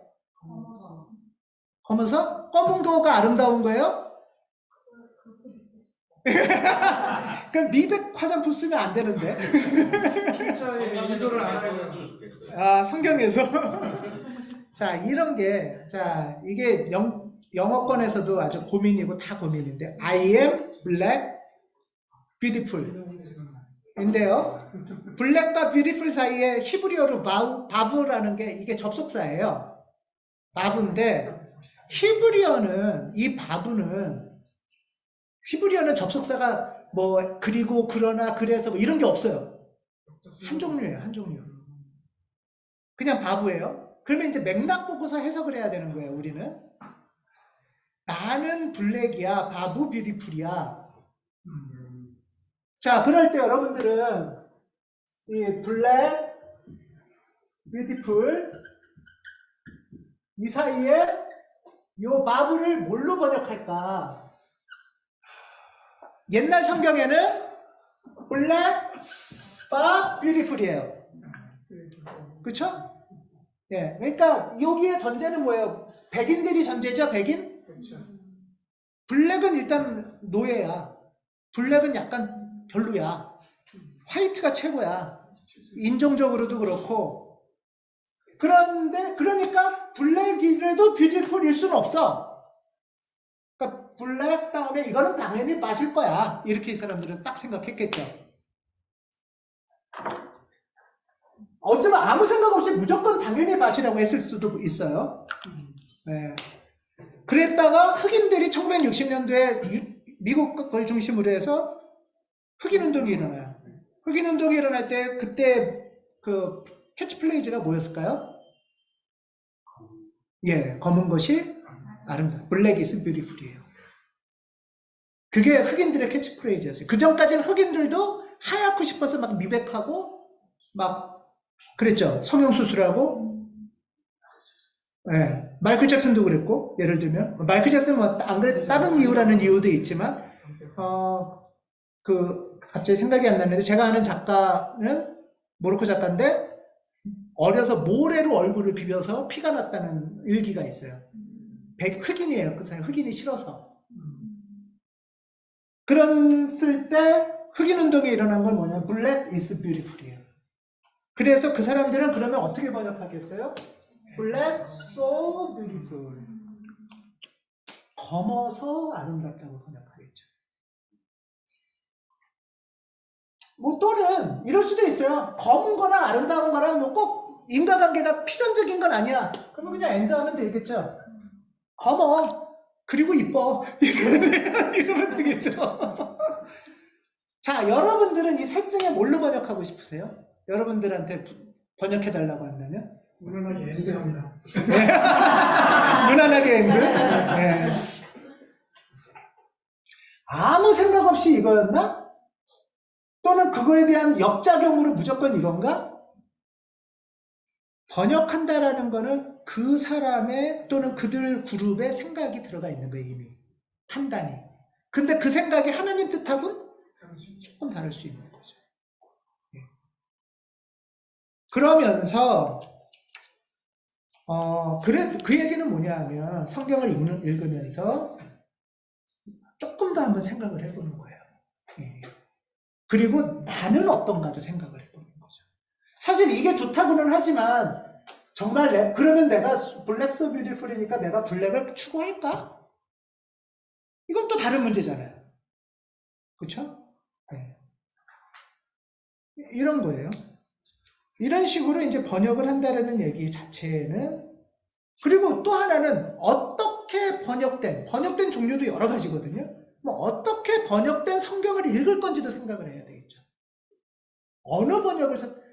검어서? 검은 거가 아름다운 거예요? 그럼 미백 화장품 쓰면 안 되는데.
필자의 의도를 알아야 돼요.
좋겠어요.
아, 성경에서. 자, 이런 게, 자, 이게 영어권에서도 아주 고민이고 다 고민인데, I am black, beautiful. 인데요, 블랙과 뷰티풀 사이에 히브리어로 바브라는 게 이게 접속사예요. 바브인데, 히브리어는 접속사가 뭐, 그리고, 그러나, 그래서 뭐 이런 게 없어요. 한 종류예요, 한 종류. 그냥 바브예요. 그러면 이제 맥락 보고서 해석을 해야 되는 거예요, 우리는. 나는 블랙이야. 바보 뷰티풀이야. 자, 그럴 때 여러분들은 이 블랙, 뷰티풀 이 사이에 요 바브를 뭘로 번역할까? 옛날 성경에는 블랙, 바, 뷰티풀이에요. 그쵸? 예, 그러니까 여기에 전제는 뭐예요? 백인들이 전제죠, 백인?
그렇죠.
블랙은 일단 노예야. 블랙은 약간 별로야. 화이트가 최고야. 인종적으로도 그렇고. 그런데, 그러니까 블랙이라도 뷰티풀일 수는 없어. 그러니까 블랙 다음에 이거는 당연히 빠질 거야. 이렇게 이 사람들은 딱 생각했겠죠. 어쩌면 아무 생각 없이 무조건 당연히 빠지라고 했을 수도 있어요. 네. 그랬다가 흑인들이 1960년도에 미국 걸 중심으로 해서 흑인 운동이 일어나요. 흑인 운동이 일어날 때 그때 그 캐치플레이즈가 뭐였을까요? 예, 검은 것이 아름답다. Black is beautiful이에요. 그게 흑인들의 캐치프레이즈였어요. 그 전까지는 흑인들도 하얗고 싶어서 막 미백하고 막 그랬죠. 성형수술하고. 예, 마이클 잭슨도 그랬고, 예를 들면 마이클 잭슨은 뭐 안 그래 다른 이유라는 이유도 있지만 갑자기 생각이 안 나는데 제가 아는 작가는 모로코 작가인데 어려서 모래로 얼굴을 비벼서 피가 났다는 일기가 있어요. 흑인이에요. 그 사람 흑인이 싫어서. 그랬을 때 흑인 운동이 일어난 건 뭐냐면 Black is beautiful이에요. 그래서 그 사람들은 그러면 어떻게 번역하겠어요? Black so beautiful. 검어서 아름답다고 번역하겠죠. 뭐 또는 이럴 수도 있어요. 검은 거랑 아름다운 거랑 뭐 꼭 인과관계가 필연적인 건 아니야. 그러면 그냥 엔드하면 되겠죠. 검어 그리고 이뻐 이러면 되겠죠. 자, 여러분들은 이 셋 중에 뭘로 번역하고 싶으세요? 여러분들한테 번역해달라고 한다면?
무난하게 엔드합니다.
무난하게 엔드? 네. 아무 생각 없이 이거였나? 또는 그거에 대한 역작용으로 무조건 이건가? 번역한다라는 거는 그 사람의 또는 그들 그룹의 생각이 들어가 있는 거예요, 이미. 판단이. 근데 그 생각이 하나님 뜻하고는 조금 다를 수 있는 거죠. 그러면서 그 얘기는 뭐냐 하면 성경을 읽으면서 조금 더 한번 생각을 해보는 거예요. 그리고 나는 어떤가도 생각을 해보는 거죠. 사실 이게 좋다고는 하지만 정말 그러면 내가 블랙 소 뷰티풀이니까 내가 블랙을 추구할까? 이건 또 다른 문제잖아요. 그렇죠? 네. 이런 거예요. 이런 식으로 이제 번역을 한다는 얘기 자체는 그리고 또 하나는 어떻게 번역된 종류도 여러 가지거든요. 뭐 어떻게 번역된 성경을 읽을 건지도 생각을 해야 되겠죠. 어느 번역을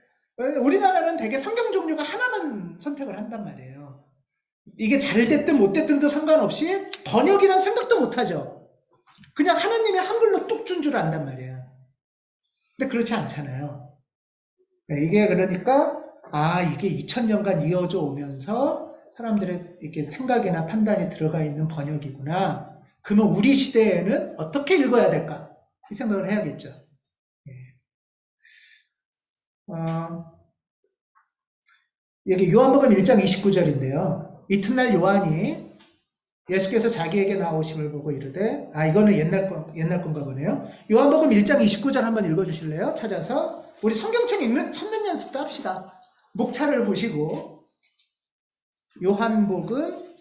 우리나라는 되게 성경 종류가 하나만 선택을 한단 말이에요. 이게 잘 됐든 못 됐든도 상관없이 번역이란 생각도 못 하죠. 그냥 하나님이 한글로 뚝 준 줄 안단 말이에요. 근데 그렇지 않잖아요. 이게 그러니까 이게 2000년간 이어져 오면서 사람들의 이렇게 생각이나 판단이 들어가 있는 번역이구나. 그러면 우리 시대에는 어떻게 읽어야 될까? 이 생각을 해야겠죠. 여기 요한복음 1장 29절인데요. 이튿날 요한이 예수께서 자기에게 나오심을 보고 이르되 이거는 옛날 건가 보네요. 요한복음 1장 29절 한번 읽어주실래요? 찾아서 우리 성경책 찾는 연습도 합시다. 목차를 보시고 요한복음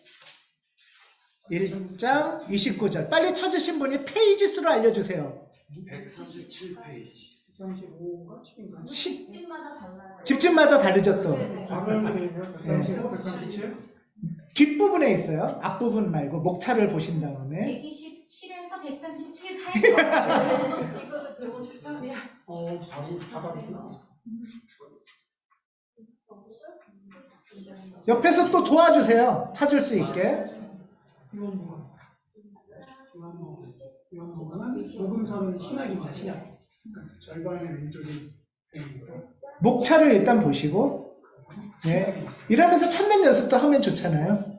1장 29절 빨리 찾으신 분이 페이지 수로 알려주세요.
137페이지.
135인가 10인가?
집집마다 달라요.
집집마다 다르죠 또.
좌변에 있는 135, 137?
뒷부분에 있어요. 앞부분 말고 목차를 보신 다음에
127에서 137 사이. 이거는 153이야.
4다
옆에서 또 도와주세요. 찾을 수 있게.
이건 뭐야? 요한복음은 복음서는 신약입니다. 신약. 그러니까 절반의 왼쪽이 되니까.
목차를 일단 보시고, 예. 이러면서 찾는 연습도 하면 좋잖아요.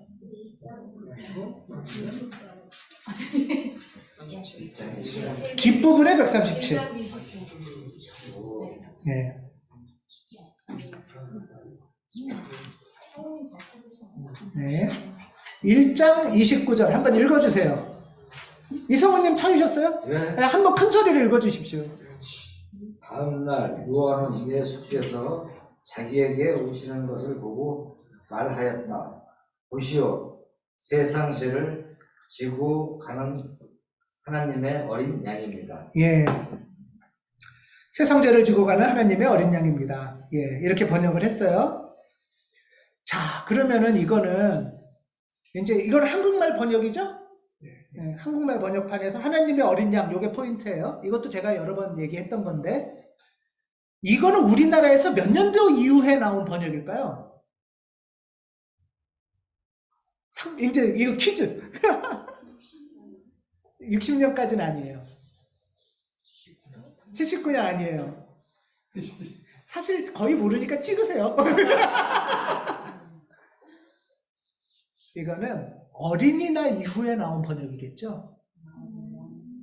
뒷부분에 137. 예. 네. 1장 29절 한번 읽어주세요. 이성우님 찾으셨어요?
네.
네, 한번 큰 소리로 읽어주십시오.
다음날 요한은 예수께서 자기에게 오시는 것을 보고 말하였다. 보시오, 세상 죄를 지고 가는 하나님의 어린 양입니다.
예. 세상 죄를 지고 가는 하나님의 어린 양입니다. 예. 이렇게 번역을 했어요. 자, 그러면은 이거는 한국말 번역이죠? 예, 한국말 번역판에서 하나님의 어린 양, 요게 포인트예요. 이것도 제가 여러 번 얘기했던 건데, 이거는 우리나라에서 몇 년도 이후에 나온 번역일까요? 이제 이거 퀴즈. 60년까지는 아니에요. 79년 아니에요. 사실 거의 모르니까 찍으세요. 이거는 어린이날 이후에 나온 번역이겠죠.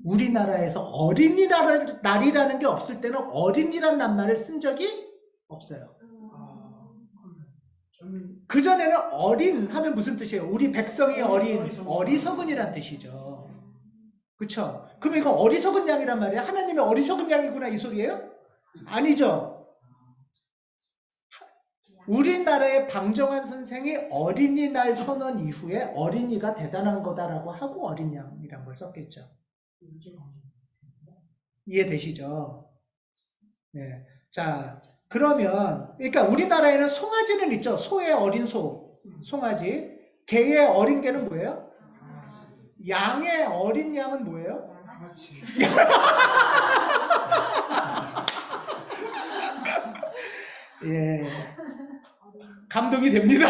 우리나라에서 어린이날이라는 게 없을 때는 어린이란 낱말을 쓴 적이 없어요. 그전에는 어린 하면 무슨 뜻이에요? 우리 백성이 어리석은이란 뜻이죠. 그쵸? 그럼 이거 어리석은 양이란 말이야? 하나님의 어리석은 양이구나 이 소리예요? 아니죠. 우리나라의 방정환 선생이 어린이날 선언 이후에 어린이가 대단한 거다라고 하고 어린 양이란 걸 썼겠죠. 이해되시죠? 네. 자, 그러면 그러니까 우리나라에는 송아지는 있죠. 소의 어린 소, 송아지. 개의 어린 개는 뭐예요? 양의 어린 양은 뭐예요? 예. 감동이 됩니다.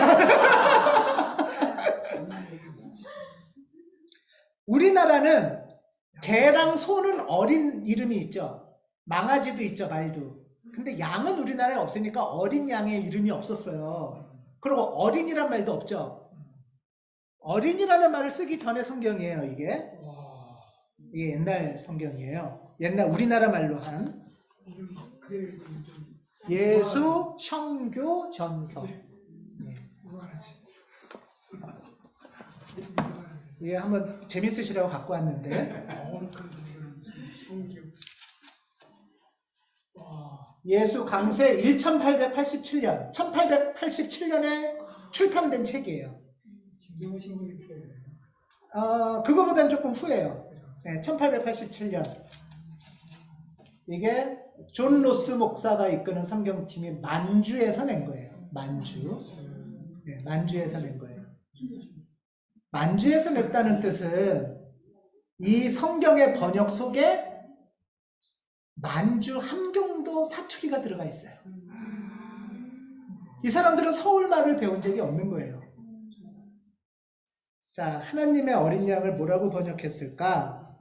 우리나라는 개랑 소는 어린 이름이 있죠. 망아지도 있죠, 말도. 근데 양은 우리나라에 없으니까 어린 양의 이름이 없었어요. 그리고 어린이란 말도 없죠. 어린이라는 말을 쓰기 전에 성경이에요, 이게. 이게 옛날 성경이에요. 옛날 우리나라 말로 한 예수 성교 전서. 예, 한번 재밌으시라고 갖고 왔는데. 예수 강세 1887년, 1887년에 출판된 책이에요. 그거보다는 조금 후예요. 네, 1887년. 이게 존 로스 목사가 이끄는 성경팀이 만주에서 낸 거예요. 만주. 네, 만주에서 낸 거예요. 만주에서 냈다는 뜻은 이 성경의 번역 속에 만주 함경도 사투리가 들어가 있어요. 이 사람들은 서울말을 배운 적이 없는 거예요. 자, 하나님의 어린 양을 뭐라고 번역했을까?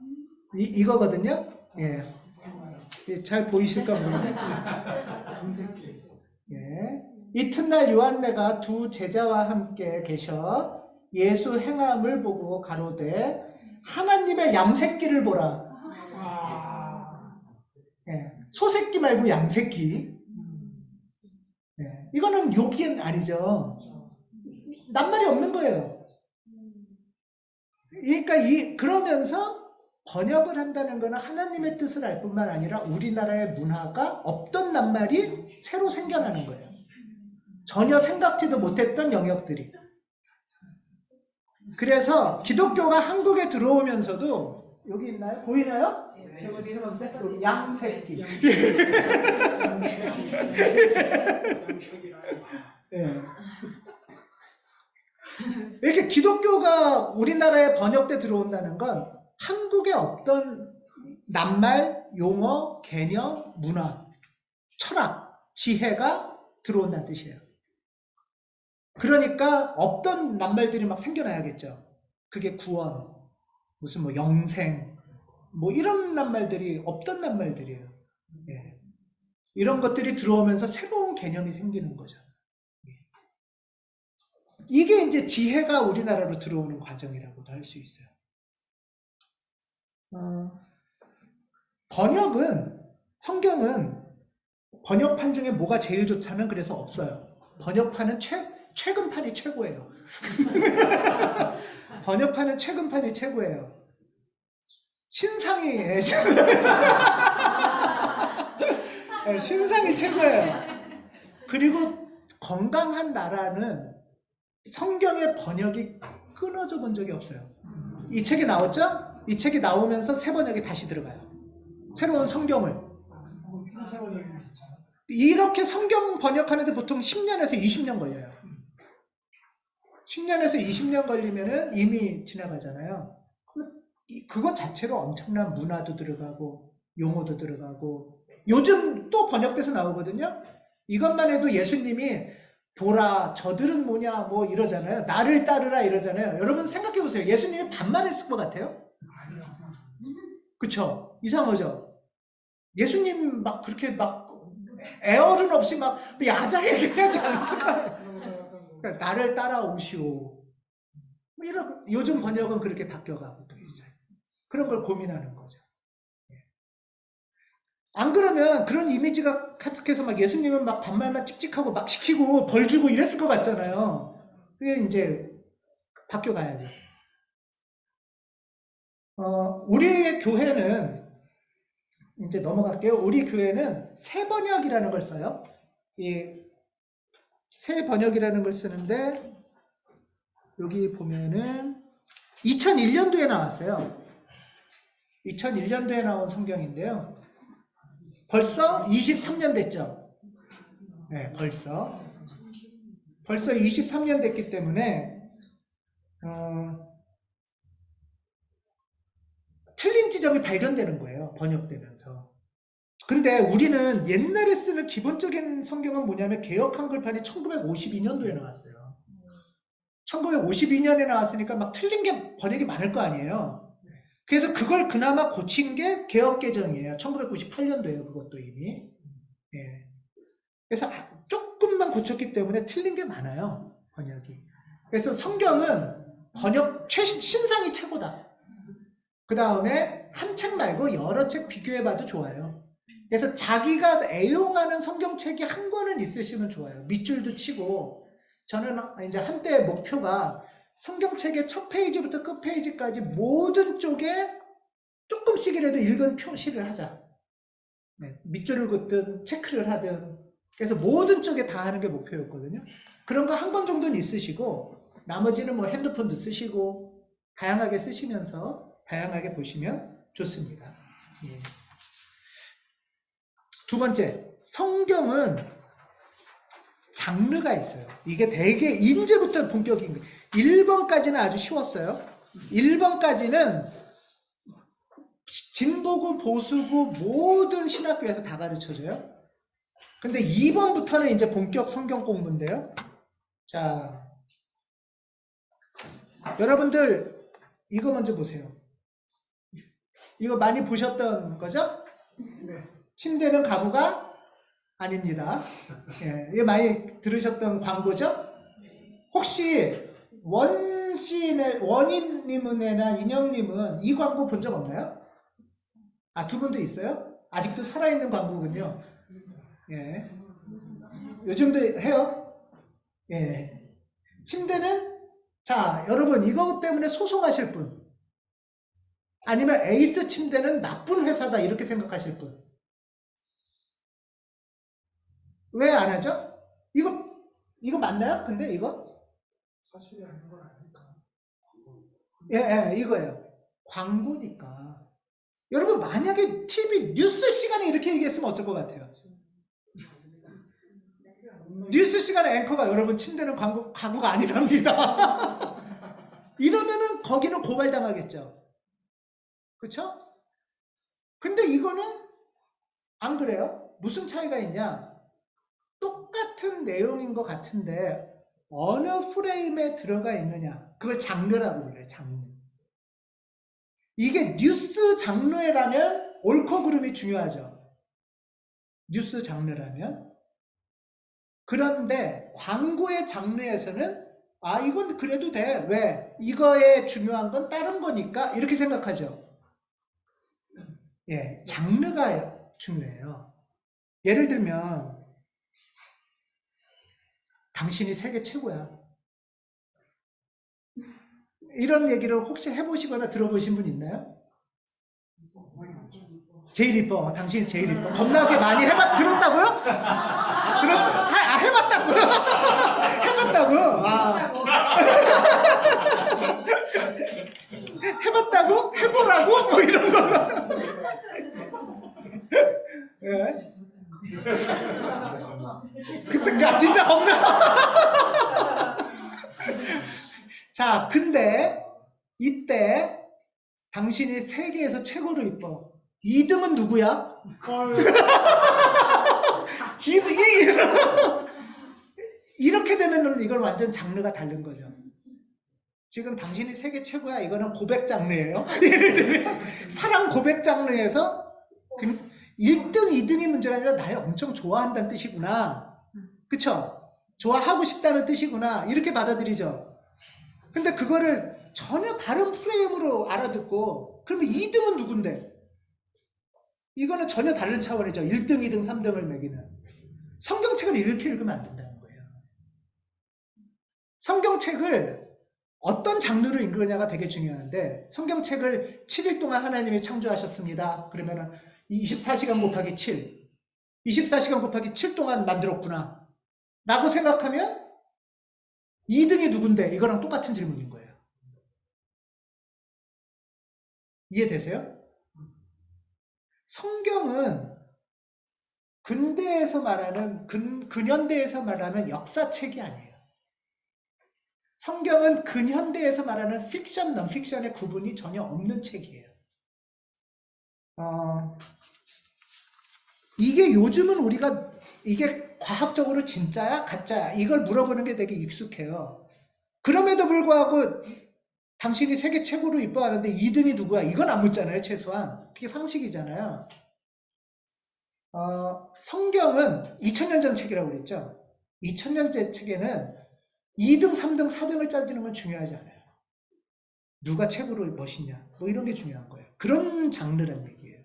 이거거든요. 예. 잘 보이실까 모르겠어요. 예. 이튿날 요한네가 두 제자와 함께 계셔 예수 행함을 보고 가로되 하나님의 양새끼를 보라. 예. 소새끼 말고 양새끼. 예. 이거는 욕이 아니죠. 낱말이 없는 거예요. 그러니까 그러면서 번역을 한다는 것은 하나님의 뜻을 알 뿐만 아니라 우리나라의 문화가 없던 낱말이 새로 생겨나는 거예요. 전혀 생각지도 못했던 영역들이. 그래서 기독교가 한국에 들어오면서도 여기 있나요? 보이나요? 세 번째 양새끼. 네. 이렇게 기독교가 우리나라에 번역돼 들어온다는 건 한국에 없던 낱말, 용어, 개념, 문화, 철학, 지혜가 들어온다는 뜻이에요. 그러니까 없던 낱말들이 막 생겨나야겠죠. 그게 구원, 무슨 뭐 영생, 뭐 이런 낱말들이 없던 낱말들이에요. 예. 이런 것들이 들어오면서 새로운 개념이 생기는 거죠. 예. 이게 이제 지혜가 우리나라로 들어오는 과정이라고도 할 수 있어요. 번역은, 성경은 번역판 중에 뭐가 제일 좋다는 그래서 없어요. 번역판은 최근판이 최고예요. 번역판은 최근판이 최고예요. 신상이 신상이 최고예요. 그리고 건강한 나라는 성경의 번역이 끊어져 본 적이 없어요. 이 책이 나왔죠? 이 책이 나오면서 새 번역이 다시 들어가요. 새로운 성경을. 이렇게 성경 번역하는데 보통 10년에서 20년 걸려요. 10년에서 20년 걸리면은 이미 지나가잖아요. 그것 자체로 엄청난 문화도 들어가고 용어도 들어가고 요즘 또 번역돼서 나오거든요. 이것만 해도 예수님이 보라 저들은 뭐냐 뭐 이러잖아요. 나를 따르라 이러잖아요. 여러분 생각해 보세요. 예수님이 반말했을 것 같아요? 그쵸? 이상하죠? 예수님 막 그렇게 막 애어른 없이 막 야자 얘기하지 않았을까요? 그러니까 나를 따라오시오. 뭐 이런 요즘 번역은 그렇게 바뀌어가고 있어요. 그런 걸 고민하는 거죠. 안 그러면 그런 이미지가 가득해서 막 예수님은 막 반말만 찍찍하고 막 시키고 벌 주고 이랬을 것 같잖아요. 그게 이제 바뀌어가야죠. 우리 교회는 이제 넘어갈게요. 우리 교회는 새 번역이라는 걸 써요. 이 새 번역이라는 걸 쓰는데 여기 보면은 2001년도에 나왔어요. 2001년도에 나온 성경인데요. 벌써 23년 됐죠? 네, 벌써 23년 됐기 때문에 틀린 지점이 발견되는 거예요. 번역되면서. 근데 우리는 옛날에 쓰는 기본적인 성경은 뭐냐면 개역 한글판이 1952년도에 나왔어요. 1952년에 나왔으니까 막 틀린 게 번역이 많을 거 아니에요. 그래서 그걸 그나마 고친 게 개역 개정이에요. 1998년도에요. 그것도 이미. 예. 그래서 조금만 고쳤기 때문에 틀린 게 많아요. 번역이. 그래서 성경은 번역 신상이 최고다. 그 다음에 한 책 말고 여러 책 비교해봐도 좋아요. 그래서 자기가 애용하는 성경책이 한 권은 있으시면 좋아요. 밑줄도 치고. 저는 이제 한때 목표가 성경책의 첫 페이지부터 끝 페이지까지 모든 쪽에 조금씩이라도 읽은 표시를 하자. 네, 밑줄을 긋든 체크를 하든. 그래서 모든 쪽에 다 하는 게 목표였거든요. 그런 거 한 권 정도는 있으시고 나머지는 뭐 핸드폰도 쓰시고 다양하게 쓰시면서 다양하게 보시면 좋습니다. 예. 두 번째, 성경은 장르가 있어요. 이게 되게 이제부터 본격인 거예요. 1번까지는 아주 쉬웠어요. 1번까지는 진보고 보수고 모든 신학교에서 다 가르쳐줘요. 근데 2번부터는 이제 본격 성경 공부인데요. 자, 여러분들 이거 먼저 보세요. 이거 많이 보셨던 거죠? 네. 침대는 가구가 아닙니다. 예, 이거 많이 들으셨던 광고죠? 혹시 원인님은이나 인형님은 이 광고 본 적 없나요? 아, 두 분도 있어요? 아직도 살아있는 광고군요. 예. 요즘도 해요? 예. 침대는, 자, 여러분, 이거 때문에 소송하실 분. 아니면 에이스 침대는 나쁜 회사다, 이렇게 생각하실 분. 왜 안 하죠? 이거 맞나요? 근데 이거?
사실이 아닌 건 아니까.
예, 이거예요. 광고니까. 여러분, 만약에 TV 뉴스 시간에 이렇게 얘기했으면 어쩔 것 같아요? 뉴스 시간에 앵커가 여러분 침대는 가구가 아니랍니다. 이러면은 거기는 고발당하겠죠. 그쵸? 근데 이거는 안 그래요? 무슨 차이가 있냐? 똑같은 내용인 것 같은데 어느 프레임에 들어가 있느냐. 그걸 장르라고 그래요. 장르. 이게 뉴스 장르라면 옳고 그름이 중요하죠. 뉴스 장르라면. 그런데 광고의 장르에서는 아, 이건 그래도 돼. 왜? 이거에 중요한 건 다른 거니까 이렇게 생각하죠. 예, 장르가 중요해요. 예를 들면 당신이 세계 최고야. 이런 얘기를 혹시 해보시거나 들어보신 분 있나요? 제일 이뻐. 당신이 제일 이뻐. 겁나게 많이 들었다고요? 해봤다고요? 해봤다고? 해봤다고? 해보라고? 뭐 이런 거. 예. 그때 진짜 겁나. 자, 근데 이때 당신이 세계에서 최고로 이뻐. 2등은 누구야? 이렇게 되면 이건 완전 장르가 다른 거죠. 지금 당신이 세계 최고야. 이거는 고백 장르예요. 예를 들면 사랑 고백 장르에서 1등, 2등이 문제가 아니라 날 엄청 좋아한다는 뜻이구나. 그쵸? 좋아하고 싶다는 뜻이구나. 이렇게 받아들이죠. 근데 그거를 전혀 다른 프레임으로 알아듣고 그러면 2등은 누군데? 이거는 전혀 다른 차원이죠. 1등, 2등, 3등을 매기면. 성경책을 이렇게 읽으면 안 된다는 거예요. 성경책을 어떤 장르로 읽느냐가 되게 중요한데 성경책을 7일 동안 하나님이 창조하셨습니다. 그러면 24시간 곱하기 7. 24시간 곱하기 7 동안 만들었구나. 라고 생각하면 2등이 누군데? 이거랑 똑같은 질문인 거예요. 이해되세요? 성경은 근대에서 말하는 근현대에서 말하는 역사책이 아니에요. 성경은 근현대에서 말하는 픽션, 넌픽션의 구분이 전혀 없는 책이에요. 이게 요즘은 우리가 이게 과학적으로 진짜야? 가짜야? 이걸 물어보는 게 되게 익숙해요. 그럼에도 불구하고 당신이 세계 최고로 이뻐하는데 2등이 누구야? 이건 안 묻잖아요, 최소한. 그게 상식이잖아요. 성경은 2000년 전 책이라고 그랬죠. 2000년 전 책에는 2등, 3등, 4등을 짜주는 건 중요하지 않아요. 누가 최고로 멋있냐? 뭐 이런 게 중요한 거예요. 그런 장르란 얘기예요.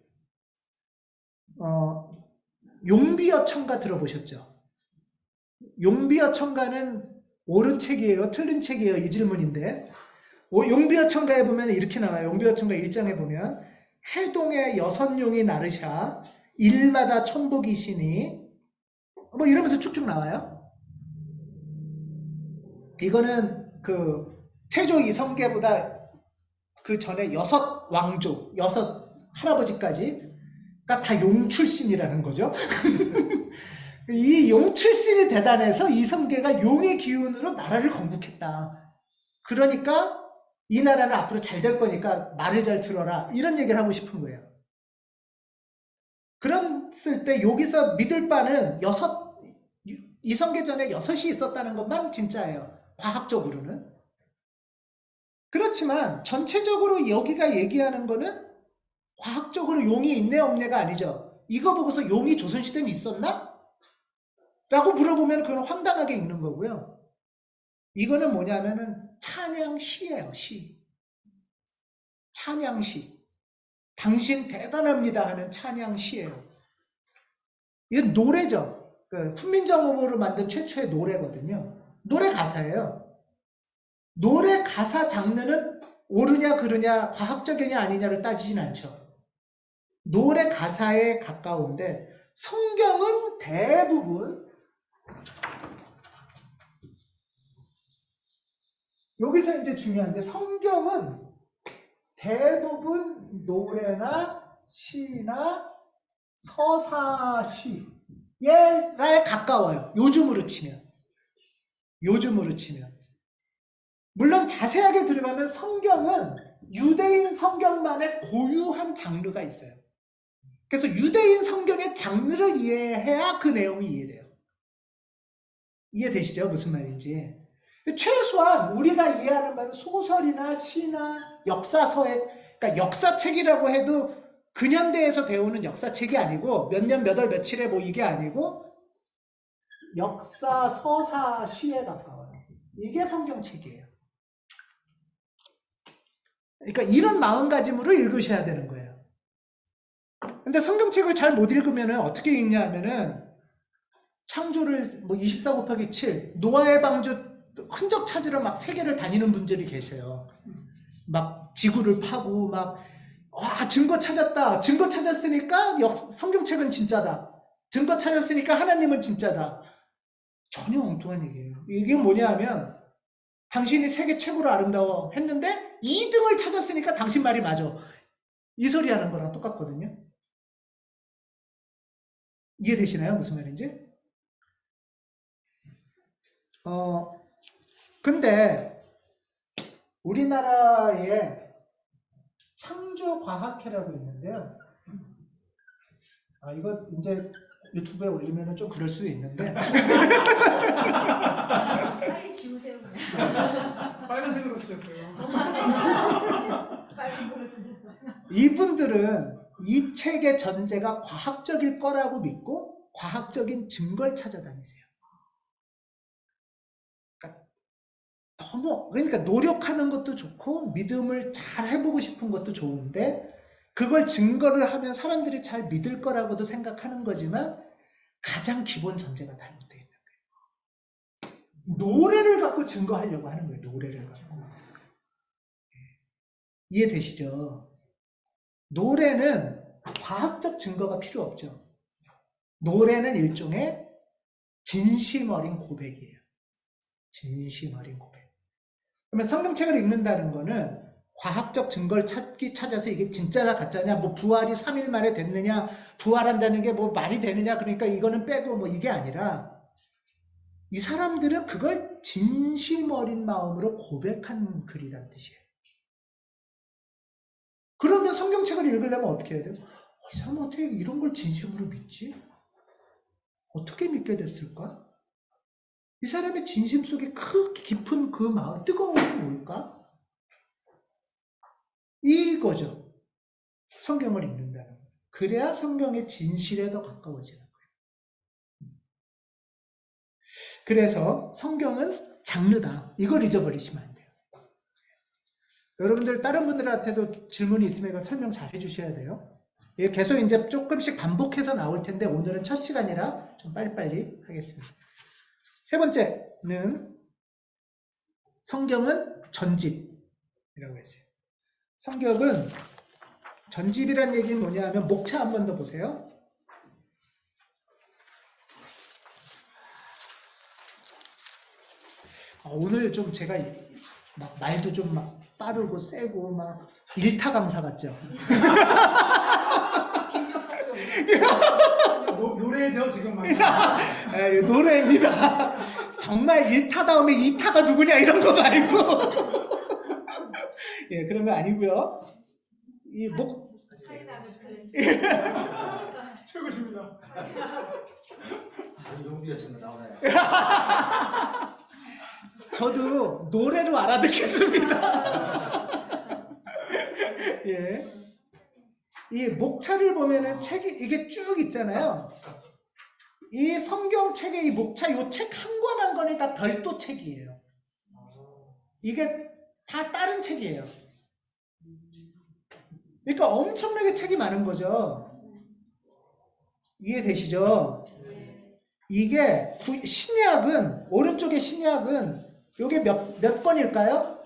용비어천가 들어보셨죠? 용비어천가는 옳은 책이에요? 틀린 책이에요? 이 질문인데 용비어천가에 보면 이렇게 나와요. 용비어천가 1장에 보면 해동의 6용이 나르샤 일마다 천복이시니 뭐 이러면서 쭉쭉 나와요. 이거는 그 태조 이성계보다 그 전에 6 왕족, 6 할아버지까지가 다 용 출신이라는 거죠. 이 용 출신이 대단해서 이성계가 용의 기운으로 나라를 건국했다. 그러니까 이 나라는 앞으로 잘 될 거니까 말을 잘 들어라. 이런 얘기를 하고 싶은 거예요. 그랬을 때 여기서 믿을 바는 이성계 전에 6이 있었다는 것만 진짜예요. 과학적으로는. 그렇지만 전체적으로 여기가 얘기하는 거는 과학적으로 용이 있네 없네가 아니죠. 이거 보고서 용이 조선시대에 있었나? 라고 물어보면 그건 황당하게 읽는 거고요. 이거는 뭐냐면은 찬양시예요. 시. 찬양시. 당신 대단합니다 하는 찬양시예요. 이건 노래죠. 훈민정음으로 만든 최초의 노래거든요. 노래 가사예요. 노래 가사 장르는 옳으냐 그르냐 과학적이냐 아니냐를 따지진 않죠. 노래 가사에 가까운데 성경은 대부분 여기서 이제 중요한데 성경은 대부분 노래나 시나 서사시에 가까워요. 요즘으로 치면. 물론 자세하게 들어가면 성경은 유대인 성경만의 고유한 장르가 있어요. 그래서 유대인 성경의 장르를 이해해야 그 내용이 이해돼요. 이해되시죠? 무슨 말인지. 최소한 우리가 이해하는 바는 소설이나 시나 역사서에 그러니까 역사책이라고 해도 근현대에서 배우는 역사책이 아니고 몇 년 몇 월 며칠에 뭐 이게 아니고 역사 서사 시에 가까워요. 이게 성경책이에요. 그러니까 이런 마음가짐으로 읽으셔야 되는 거예요. 근데 성경책을 잘 못 읽으면 어떻게 읽냐 하면은 창조를 뭐 24 곱하기 7 노아의 방주 흔적 찾으러 막 세계를 다니는 분들이 계세요. 막 지구를 파고 막 와, 증거 찾았다. 증거 찾았으니까 성경책은 진짜다. 증거 찾았으니까 하나님은 진짜다. 전혀 엉뚱한 얘기예요. 이게 뭐냐 하면 당신이 세계 최고로 아름다워 했는데 2등을 찾았으니까 당신 말이 맞아. 이 소리 하는 거랑 똑같거든요. 이해되시나요? 무슨 말인지? 근데 우리나라에 창조과학회라고 있는데요. 이거 이제 유튜브에 올리면 좀 그럴 수 있는데.
빨리 지우세요. 그냥.
빨간색으로 쓰셨어요.
빨간색으로 쓰셨어요.
이분들은 이 책의 전제가 과학적일 거라고 믿고 과학적인 증거를 찾아다니세요. 그러니까 노력하는 것도 좋고 믿음을 잘 해보고 싶은 것도 좋은데 그걸 증거를 하면 사람들이 잘 믿을 거라고도 생각하는 거지만 가장 기본 전제가 잘못되어 있는 거예요. 노래를 갖고 증거하려고 하는 거예요. 노래를 갖고. 이해되시죠? 노래는 과학적 증거가 필요 없죠. 노래는 일종의 진심 어린 고백이에요. 진심 어린 고백. 그러면 성경책을 읽는다는 거는 과학적 증거를 찾아서 이게 진짜냐 가짜냐, 뭐 부활이 3일 만에 됐느냐, 부활한다는 게 뭐 말이 되느냐, 그러니까 이거는 빼고 뭐 이게 아니라 이 사람들은 그걸 진심 어린 마음으로 고백한 글이란 뜻이에요. 그러면 성경책을 읽으려면 어떻게 해야 돼요? 이 사람은 어떻게 이런 걸 진심으로 믿지? 어떻게 믿게 됐을까? 이 사람의 진심 속에 깊은 그 마음, 뜨거운 게 뭘까? 이거죠. 성경을 읽는다는 거예요. 그래야 성경의 진실에 더 가까워지는 거예요. 그래서 성경은 장르다. 이걸 잊어버리시면 안 돼요. 여러분들 다른 분들한테도 질문이 있으면 설명 잘 해주셔야 돼요. 계속 이제 조금씩 반복해서 나올 텐데 오늘은 첫 시간이라 좀 빨리빨리 하겠습니다. 세 번째는 성경은 전집이라고 했어요. 성경은 전집이란 얘기는 뭐냐 하면 목차 한 번 더 보세요. 오늘 좀 제가 막 말도 좀 막 빠르고 세고 막 일타 강사 같죠?
노래죠 지금 막.
노래입니다. 정말 1타 다음에 2타가 누구냐 이런 거 말고. 예, 그러면 아니고요. 이
최고십니다.
용비였으면 나오나요?
저도 노래로 알아듣겠습니다. 예. 이 목차를 보면은 책이 이게 쭉 있잖아요. 이 성경책의 이 목차, 이 책 한 권 한 권이 다 별도 책이에요. 이게 다 다른 책이에요. 그러니까 엄청나게 책이 많은 거죠. 이해되시죠? 이게 신약은, 오른쪽에 신약은 이게 몇 권일까요?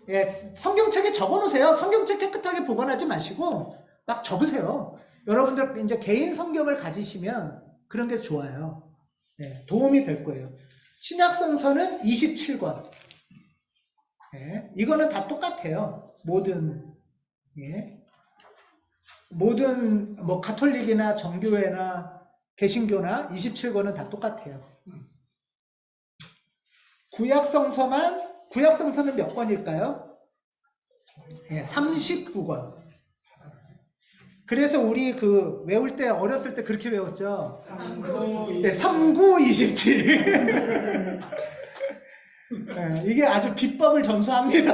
예, 성경책에 적어놓으세요. 성경책 깨끗하게 보관하지 마시고 막 적으세요. 여러분들 이제 개인 성경을 가지시면 그런 게 좋아요. 예, 도움이 될 거예요. 신약성서는 27권. 예, 이거는 다 똑같아요. 모든 뭐 가톨릭이나 정교회나 개신교나 27권은 다 똑같아요. 구약성서는 몇 권일까요? 예, 39권. 그래서 우리 외울 때 어렸을 때 그렇게 외웠죠. 39, 27. 예, 이게 아주 비법을 전수합니다.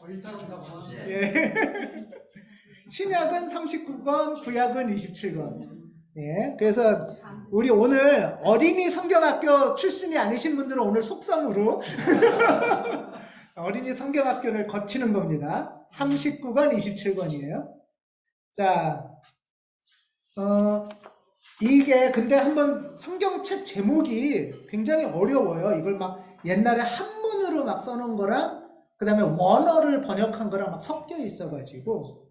일타강사구나.
예. 신약은 39권, 구약은 27권. 예. 그래서 우리 오늘 어린이 성경학교 출신이 아니신 분들은 오늘 속성으로 어린이 성경학교를 거치는 겁니다. 39권, 27권이에요. 자, 이게 근데 한번 성경책 제목이 굉장히 어려워요. 이걸 막 옛날에 한문으로 막 써놓은 거랑 그 다음에 원어를 번역한 거랑 막 섞여 있어가지고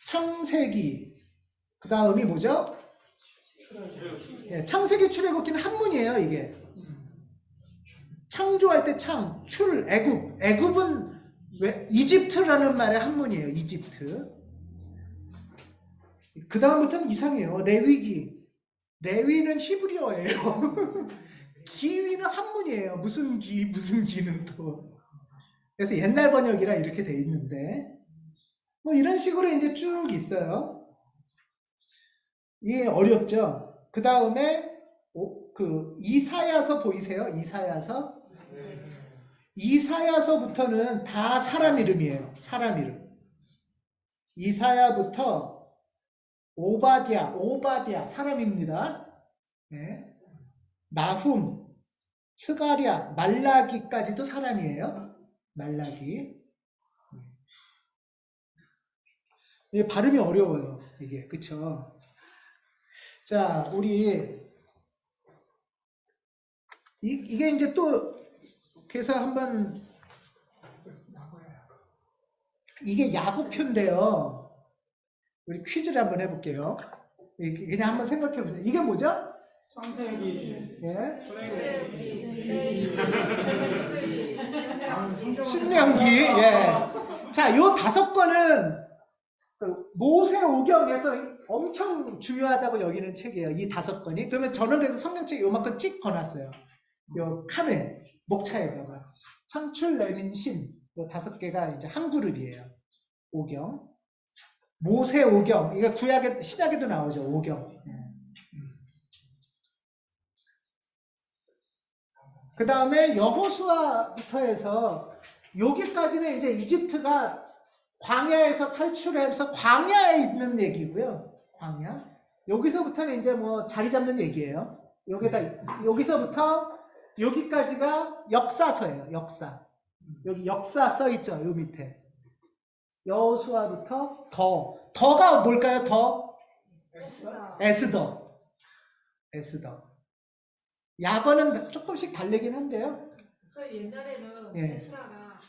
창세기 그 다음이 뭐죠? 예, 창세기 출애굽기는 한문이에요. 이게 창조할 때 창, 출, 애굽. 애굽은 왜 이집트라는 말의 한문이에요. 이집트. 그 다음부터는 이상해요. 레위기. 레위는 히브리어예요. 기위는 한문이에요. 무슨 기, 무슨 기는 또. 그래서 옛날 번역이라 이렇게 돼 있는데, 뭐 이런 식으로 이제 쭉 있어요. 이게 어렵죠? 그 다음에, 그, 이사야서 보이세요? 이사야서? 이사야서부터는 다 사람 이름이에요. 사람 이름. 이사야부터 오바댜 사람입니다. 네. 나훔, 스가랴, 말라기까지도 사람이에요. 말라기. 이게 발음이 어려워요. 이게 그쵸? 자, 우리 이게 이제 또 그래서 한번 이게 야구표인데요. 우리 퀴즈를 한번 해볼게요. 그냥 한번 생각해 보세요. 이게 뭐죠?
창세기,
예?
출애굽기,
신명기. 예. 자, 요 5권은 그 모세오경에서 엄청 중요하다고 여기는 책이에요. 이 5권이. 그러면 저는 그래서 성경책 요만큼 찍 거놨어요. 요 칸에 목차에다가 창출, 레민, 신. 요 5개가 이제 한 그룹이에요. 오경. 모세오경. 이게 구약에 신약에도 나오죠. 오경. 그 다음에 여호수아부터 해서 여기까지는 이제 이집트가 광야에서 탈출해서 광야에 있는 얘기고요. 광야. 여기서부터는 이제 뭐 자리 잡는 얘기예요. 여기서부터 여기까지가 역사서예요. 역사. 여기 역사 써 있죠. 요 밑에. 여호수아부터 더가 뭘까요? 더? 에스더. 야거는 조금씩 다르긴 한데요.
저희 옛날에는
예.
에스라가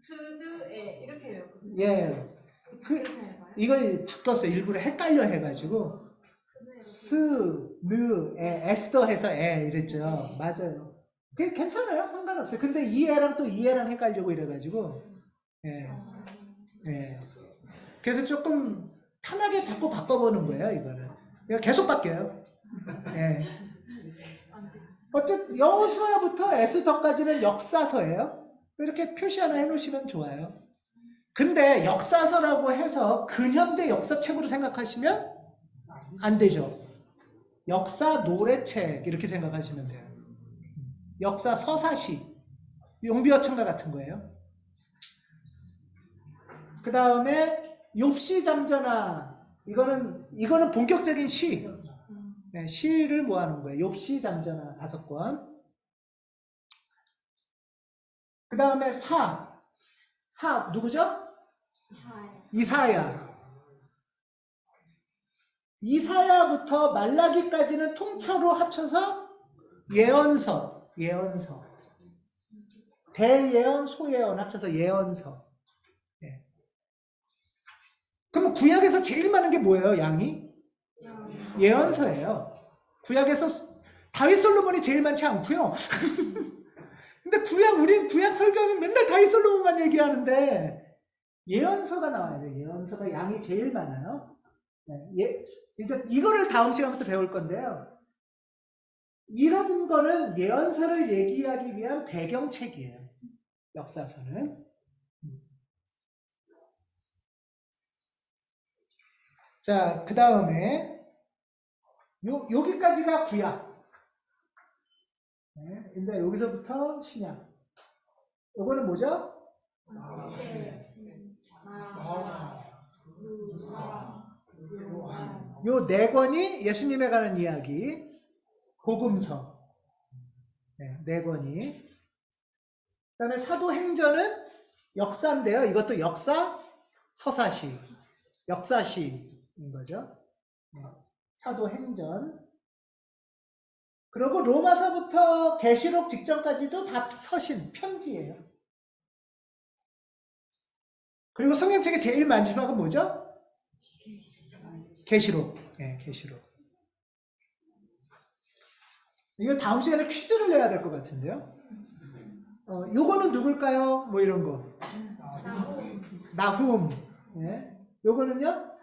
스드에 이렇게 외웠거든요.
예.
이렇게 해봐요.
이걸 바꿨어요. 일부러 헷갈려 해가지고. 스, 느, 에스더 해서 이랬죠. 맞아요. 그게 괜찮아요. 상관없어요. 근데 이 애랑 또 이 애랑 헷갈리고 이래가지고. 예. 예. 그래서 조금 편하게 자꾸 바꿔보는 거예요, 이거는. 이거 계속 바뀌어요. 예. 어쨌든 여호수아부터 에스더까지는 역사서예요. 이렇게 표시 하나 해놓으시면 좋아요. 근데 역사서라고 해서 근현대 역사책으로 생각하시면 안 되죠. 역사 노래책 이렇게 생각하시면 돼요. 역사 서사시, 용비어천가 같은 거예요. 그 다음에 욥시 잠전하, 이거는 본격적인 시. 네, 시를 모아놓은 거예요. 욥시 잠전하 5권. 그 다음에 사 누구죠? 이사야부터 말라기까지는 통째로 합쳐서 예언서. 대예언, 소예언 합쳐서 예언서. 네. 그럼 구약에서 제일 많은 게 뭐예요, 양이? 예언서예요. 구약에서 다윗 솔로몬이 제일 많지 않고요. 근데 우리 구약 설교하면 맨날 다윗 솔로몬만 얘기하는데 예언서가 나와야 돼요. 예언서가 양이 제일 많아요. 네. 이제 이거를 다음 시간부터 배울 건데요. 이런 거는 예언서를 얘기하기 위한 배경책이에요. 역사서는. 자, 그 다음에 여기까지가 구약. 네, 근데 여기서부터 신약. 요거는 뭐죠? 요 네 권이 예수님에 관한 이야기, 복음서. 네 권이. 그다음에 사도행전은 역사인데요. 이것도 역사, 서사시, 역사시인 거죠. 사도행전. 그리고 로마서부터 계시록 직전까지도 다 서신, 편지예요. 그리고 성경책의 제일 마지막은 뭐죠? 계시록. 계시록. 이거 다음 시간에 퀴즈를 내야 될 것 같은데요. 요거는 누굴까요? 뭐 이런 거. 나훔. 요거는요?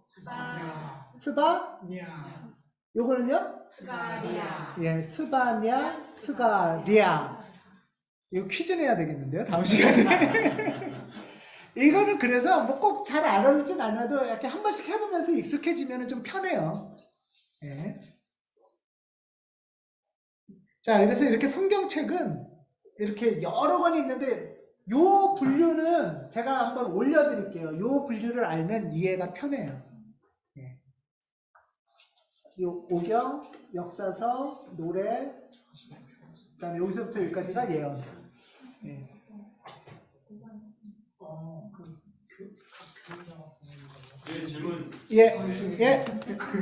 스바. 요거는요? 스바냐, 스가리아. 이거 퀴즈 내야 되겠는데요, 다음 시간에. 이거는 그래서 뭐 꼭 잘 알아듣진 않아도 이렇게 한 번씩 해보면서 익숙해지면 좀 편해요. 자, 그래서 이렇게 성경책은 이렇게 여러 권이 있는데 요 분류는 제가 한번 올려드릴게요. 요 분류를 알면 이해가 편해요. 요 오경, 역사서, 노래, 그다음에 여기서부터 여기까지가 예언.
질문.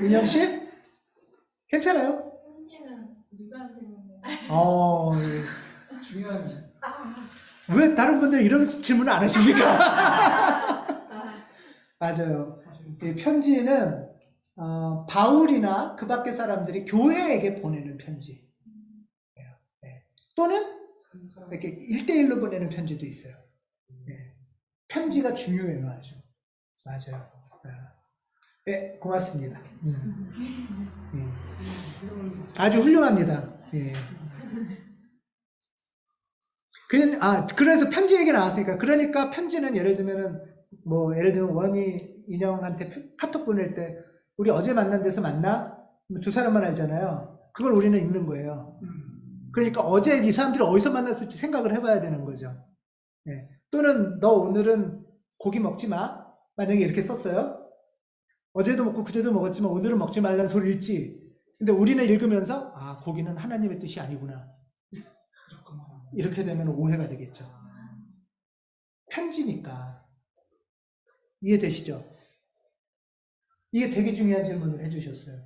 민영 씨? 괜찮아요?
편지는 누구한테 보내요?
중요한
왜 다른 분들 이런 질문 안 하십니까? 맞아요. 이 편지는 바울이나 그 밖의 사람들이 교회에게 보내는 편지. 또는 이렇게 1대1로 보내는 편지도 있어요. 편지가 중요해요, 아주. 맞아요. 네, 고맙습니다. 아주 훌륭합니다. 그래서 편지 얘기 나왔으니까, 그러니까 편지는 예를 들면 원희 인형한테 카톡 보낼 때 우리 어제 만난 데서 만나? 두 사람만 알잖아요. 그걸 우리는 읽는 거예요. 그러니까 어제 이 사람들이 어디서 만났을지 생각을 해봐야 되는 거죠. 또는 너 오늘은 고기 먹지 마. 만약에 이렇게 썼어요. 어제도 먹고 그제도 먹었지만 오늘은 먹지 말라는 소리일지. 근데 우리는 읽으면서 고기는 하나님의 뜻이 아니구나. 이렇게 되면 오해가 되겠죠. 편지니까. 이해되시죠? 이게 되게 중요한 질문을 해주셨어요.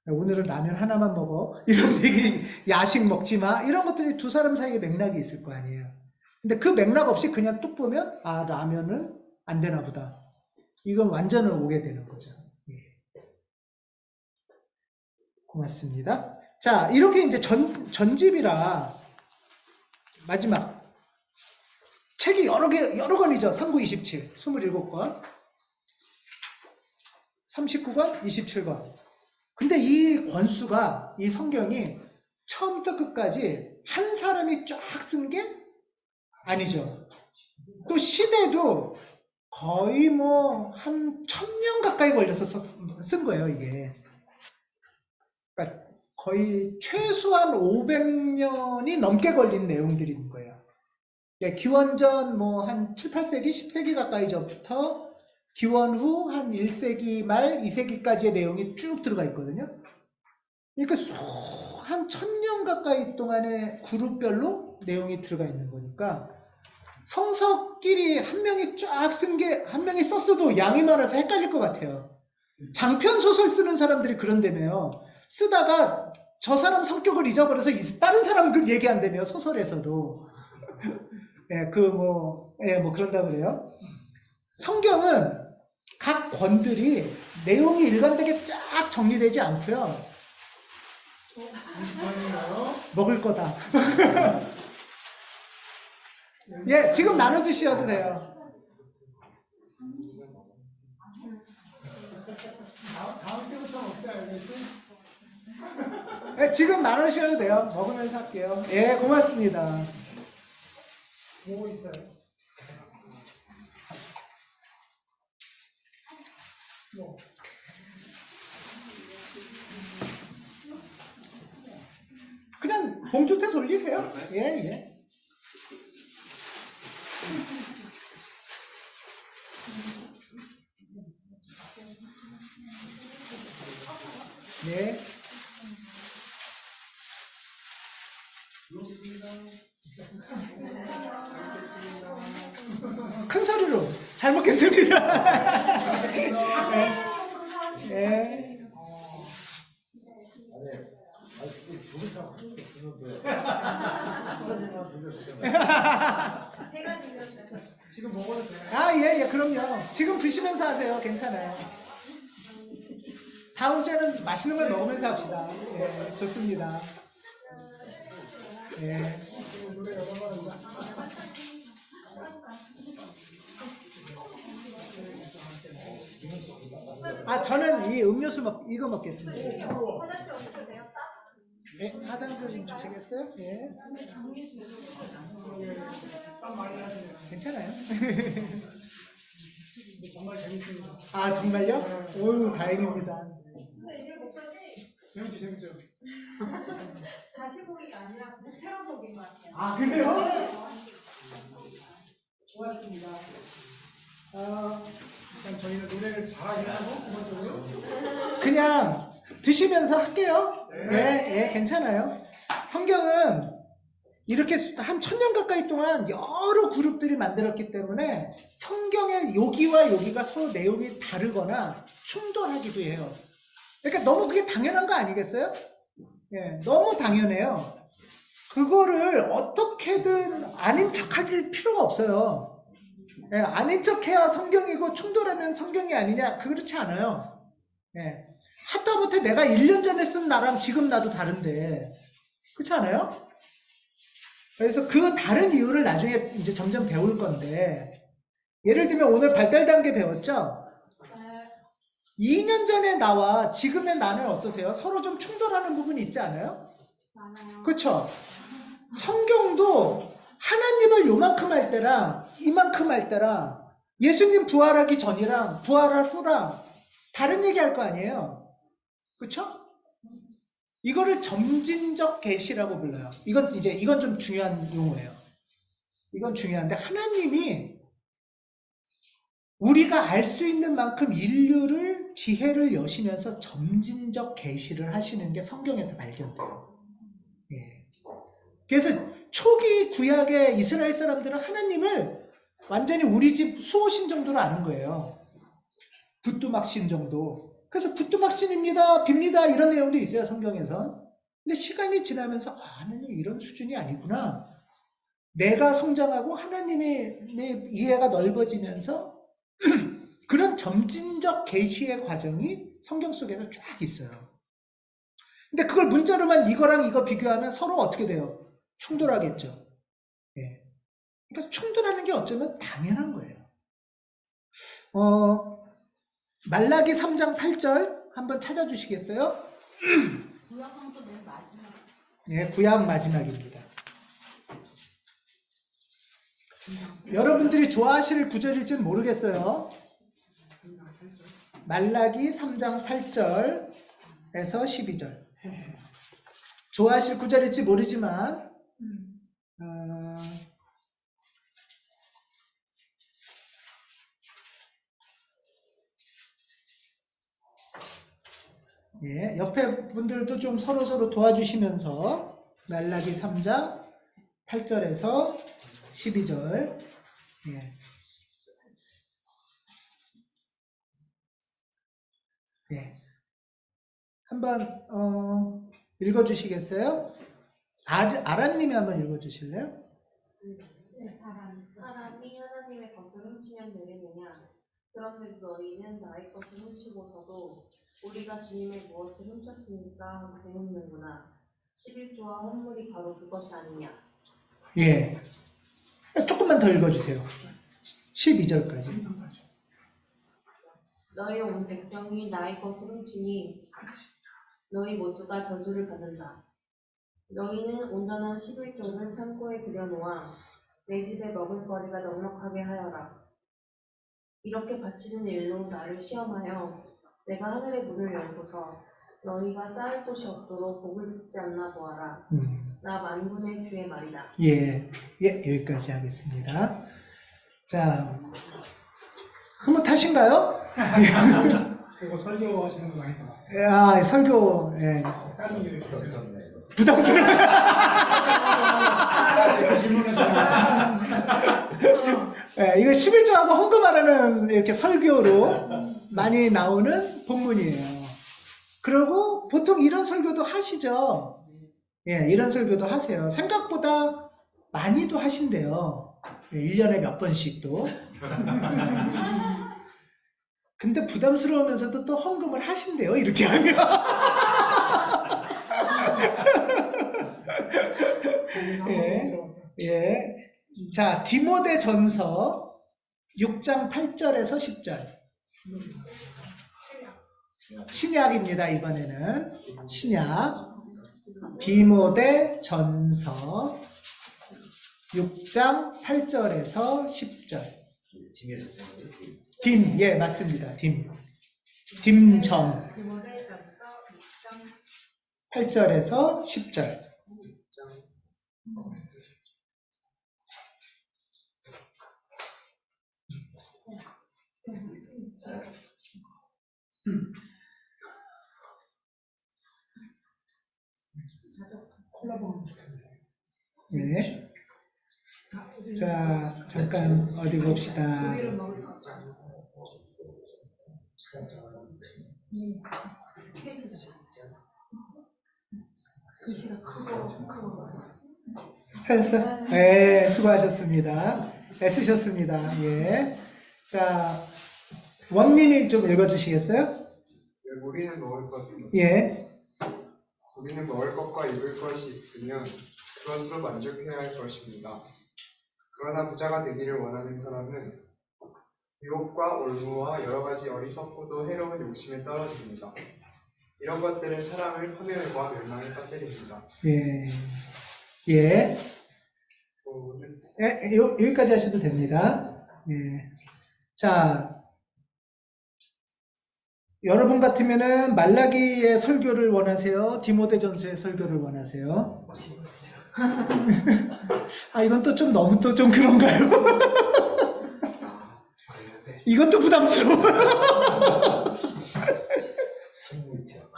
오늘은 라면 하나만 먹어. 이런 되게 야식 먹지 마. 이런 것들이 두 사람 사이에 맥락이 있을 거 아니에요. 근데 그 맥락 없이 그냥 뚝 보면 라면은 안 되나 보다. 이건 완전을 오게 되는 거죠. 고맙습니다. 자, 이렇게 이제 전집이라 마지막 책이 여러 권이죠. 39, 27, 27권, 39권, 27권. 근데 이 권수가, 이 성경이 처음부터 끝까지 한 사람이 쫙 쓴 게 아니죠. 또 시대도 거의 한 1000년 가까이 걸려서 쓴 거예요, 이게. 그러니까 거의 최소한 500년이 넘게 걸린 내용들인 거예요. 기원전 한 7, 8세기, 10세기 가까이 전부터 기원 후 한 1세기 말 2세기까지의 내용이 쭉 들어가 있거든요. 그러니까 한 1000년 가까이 동안의 그룹별로 내용이 들어가 있는 거니까 성서끼리 한 명이 쫙 쓴 게 한 명이 썼어도 양이 많아서 헷갈릴 것 같아요. 장편 소설 쓰는 사람들이 그런다며요. 쓰다가 저 사람 성격을 잊어버려서 다른 사람 얘기한다며요. 소설에서도. 그런다 그래요. 성경은 각 권들이 내용이 일관되게 쫙 정리되지 않고요. 먹을 거다. 지금 나눠주셔도 돼요.
다음 주부터 먹자, 알겠지?
지금 나누셔도 돼요. 먹으면서 할게요. 고맙습니다.
뭐 있어요?
그냥 봉투 테 돌리세요. 예. 큰 소리로 잘 먹겠습니다. 예.
제가 드렸어요.
지금 먹어도 돼요?
아, 예, 예, 그럼요. 지금 드시면서 하세요. 괜찮아요. 다음 주에는 맛있는 걸 먹으면서 합시다. 예, 좋습니다. 예. 아, 저는 이 음료수 이거 먹겠습니다.
화장실 어떻게 돼요?
예, 화장실 좀 주시겠어요? 예.
땀 많이 나시네요.
괜찮아요.
근데 정말 재밌습니다.
아, 정말요? 오유, 다행입니다.
근데 이게 목소리
재밌죠?
다시 보기가 아니라 새로 보기인 것 같아요.
아, 그래요? 고맙습니다.
일단 저희는 노래를 잘하긴 하고 기본적으로
그냥 드시면서 할게요.
네.
예, 예, 괜찮아요. 성경은 이렇게 한 1000년 가까이 동안 여러 그룹들이 만들었기 때문에 성경의 여기와 여기가 서로 내용이 다르거나 충돌하기도 해요. 그러니까 너무 그게 당연한 거 아니겠어요? 예, 너무 당연해요. 그거를 어떻게든 아닌 척할 필요가 없어요. 예, 아닌 척해야 성경이고 충돌하면 성경이 아니냐? 그렇지 않아요. 예. 하다못해 내가 1년 전에 쓴 나랑 지금 나도 다른데 그렇지 않아요? 그래서 그 다른 이유를 나중에 이제 점점 배울 건데 예를 들면 오늘 발달 단계 배웠죠? 2년 전에 나와 지금의 나는 어떠세요? 서로 좀 충돌하는 부분이 있지 않아요?
많아요.
그렇죠? 성경도 하나님을 요만큼 할 때랑 이만큼 할 때랑 예수님 부활하기 전이랑 부활할 후랑 다른 얘기 할 거 아니에요? 그렇죠? 이거를 점진적 계시라고 불러요. 이건 좀 중요한 용어예요. 이건 중요한데 하나님이 우리가 알 수 있는 만큼 인류를 지혜를 여시면서 점진적 계시를 하시는 게 성경에서 발견돼요. 예. 그래서 초기 구약의 이스라엘 사람들은 하나님을 완전히 우리 집 수호신 정도로 아는 거예요. 부뚜막신 정도. 그래서 부뚜막신입니다, 빕니다 이런 내용도 있어요 성경에선. 근데 시간이 지나면서 하나님 이런 수준이 아니구나. 내가 성장하고 하나님의 이해가 넓어지면서 그런 점진적 계시의 과정이 성경 속에서 쫙 있어요. 근데 그걸 문자로만 이거랑 이거 비교하면 서로 어떻게 돼요? 충돌하겠죠. 예. 그러니까 충돌하는 게 어쩌면 당연한 거예요. 말라기 3장 8절 한번 찾아주시겠어요?
구약 성서 맨 마지막.
예, 구약 마지막입니다. 여러분들이 좋아하실 구절일지는 모르겠어요. 말라기 3장 8절에서 12절. 좋아하실 구절일지 모르지만 예, 옆에 분들도 좀 서로 도와주시면서 말라기 3장 8절에서 12절. 예. 네. 한번 읽어주시겠어요? 아란님이 한번 읽어주실래요?
사람이 하나님의 것을 훔치면 되겠느냐? 그런데 너희는 나의 것을 훔치고서도 우리가 주님의 무엇을 훔쳤습니까? 하고 되묻는구나. 11조와 헌물이 바로 그것이 아니냐?
예. 조금만 더 읽어주세요. 12절까지.
너희 온 백성이 나의 것을 훔치니 너희 모두가 저주를 받는다. 너희는 온전한 11조를 창고에 들여놓아 내 집에 먹을거리가 넉넉하게 하여라. 이렇게 바치는 일로 나를 시험하여 내가 하늘의 문을 열고서 너희가 쌓을 곳이 없도록 복을 듣지 않나 보아라. 나 만군의 주의 말이다.
예, 여기까지 하겠습니다. 자, 흐뭇하신가요?
그리고 설교하시는 거 많이 들었어요.
아, 설교, 예.
다른 게
감사합니다.
부담스러워.
이렇게 질문하시면
네, 이거 11조하고 헌금하라는 이렇게 설교로 많이 나오는 본문이에요. 그리고 보통 이런 설교도 하시죠. 예, 이런 설교도 하세요. 생각보다 많이도 하신대요. 예, 1년에 몇 번씩도. 근데 부담스러우면서도 또 헌금을 하신대요. 이렇게 하면. 예, 예. 자, 디모데 전서 6장 8절에서 10절. 신약입니다, 이번에는. 신약. 디모데 전서 6장 8절에서 10절.
팀에서
딤, 예, 맞습니다. 딤. 딤정.
디모데전서 6장
8절에서 10절. 예. 자, 잠깐 어디 봅시다. 했어? 예, 수고하셨습니다. 애쓰셨습니다. 예. 자, 원님이 좀 읽어주시겠어요?
우리는 먹을 것,
예.
우리는 먹을 것과 입을 것이 있으면 그것으로 만족해야 할 것입니다. 그러나 부자가 되기를 원하는 사람은 유혹과 올무와 여러 가지 어리석고도 해로운 욕심에 떨어집니다. 이런 것들은 사람을 파멸과 멸망에 빠뜨립니다.
예. 예. 예, 여기까지 하셔도 됩니다. 예. 자, 여러분 같으면은 말라기의 설교를 원하세요? 디모데전서의 설교를 원하세요? 아, 이건 또 좀 너무 또 좀 그런가요? 이것도 부담스러워.
선물이죠.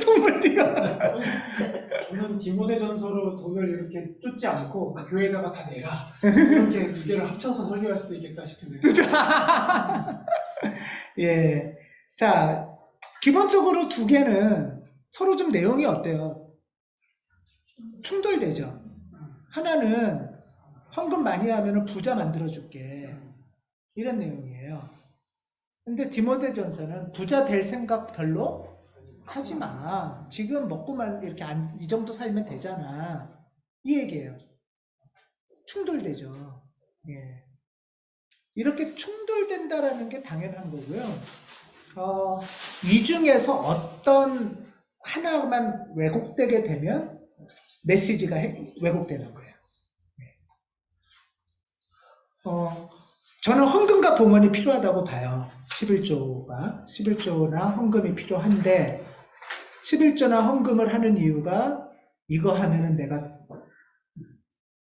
선물이요.
저는 디모데전서로 돈을 이렇게 쫓지 않고 교회에다가 다 내라 이렇게 두 개를 합쳐서 설교할 수도 있겠다 싶은데.
예. 자, 기본적으로 두 개는 서로 좀 내용이 어때요? 충돌되죠. 하나는 헌금 많이 하면 부자 만들어줄게. 이런 내용이에요. 근데 디모데전서는 부자 될 생각 별로 하지 마. 지금 먹고만 이렇게 이 정도 살면 되잖아. 이 얘기예요. 충돌되죠. 예. 이렇게 충돌된다라는 게 당연한 거고요. 이 중에서 어떤 하나만 왜곡되게 되면 메시지가 왜곡되는 거예요. 저는 헌금과 봉헌이 필요하다고 봐요. 11조나 헌금이 필요한데 11조나 헌금을 하는 이유가 이거 하면은 내가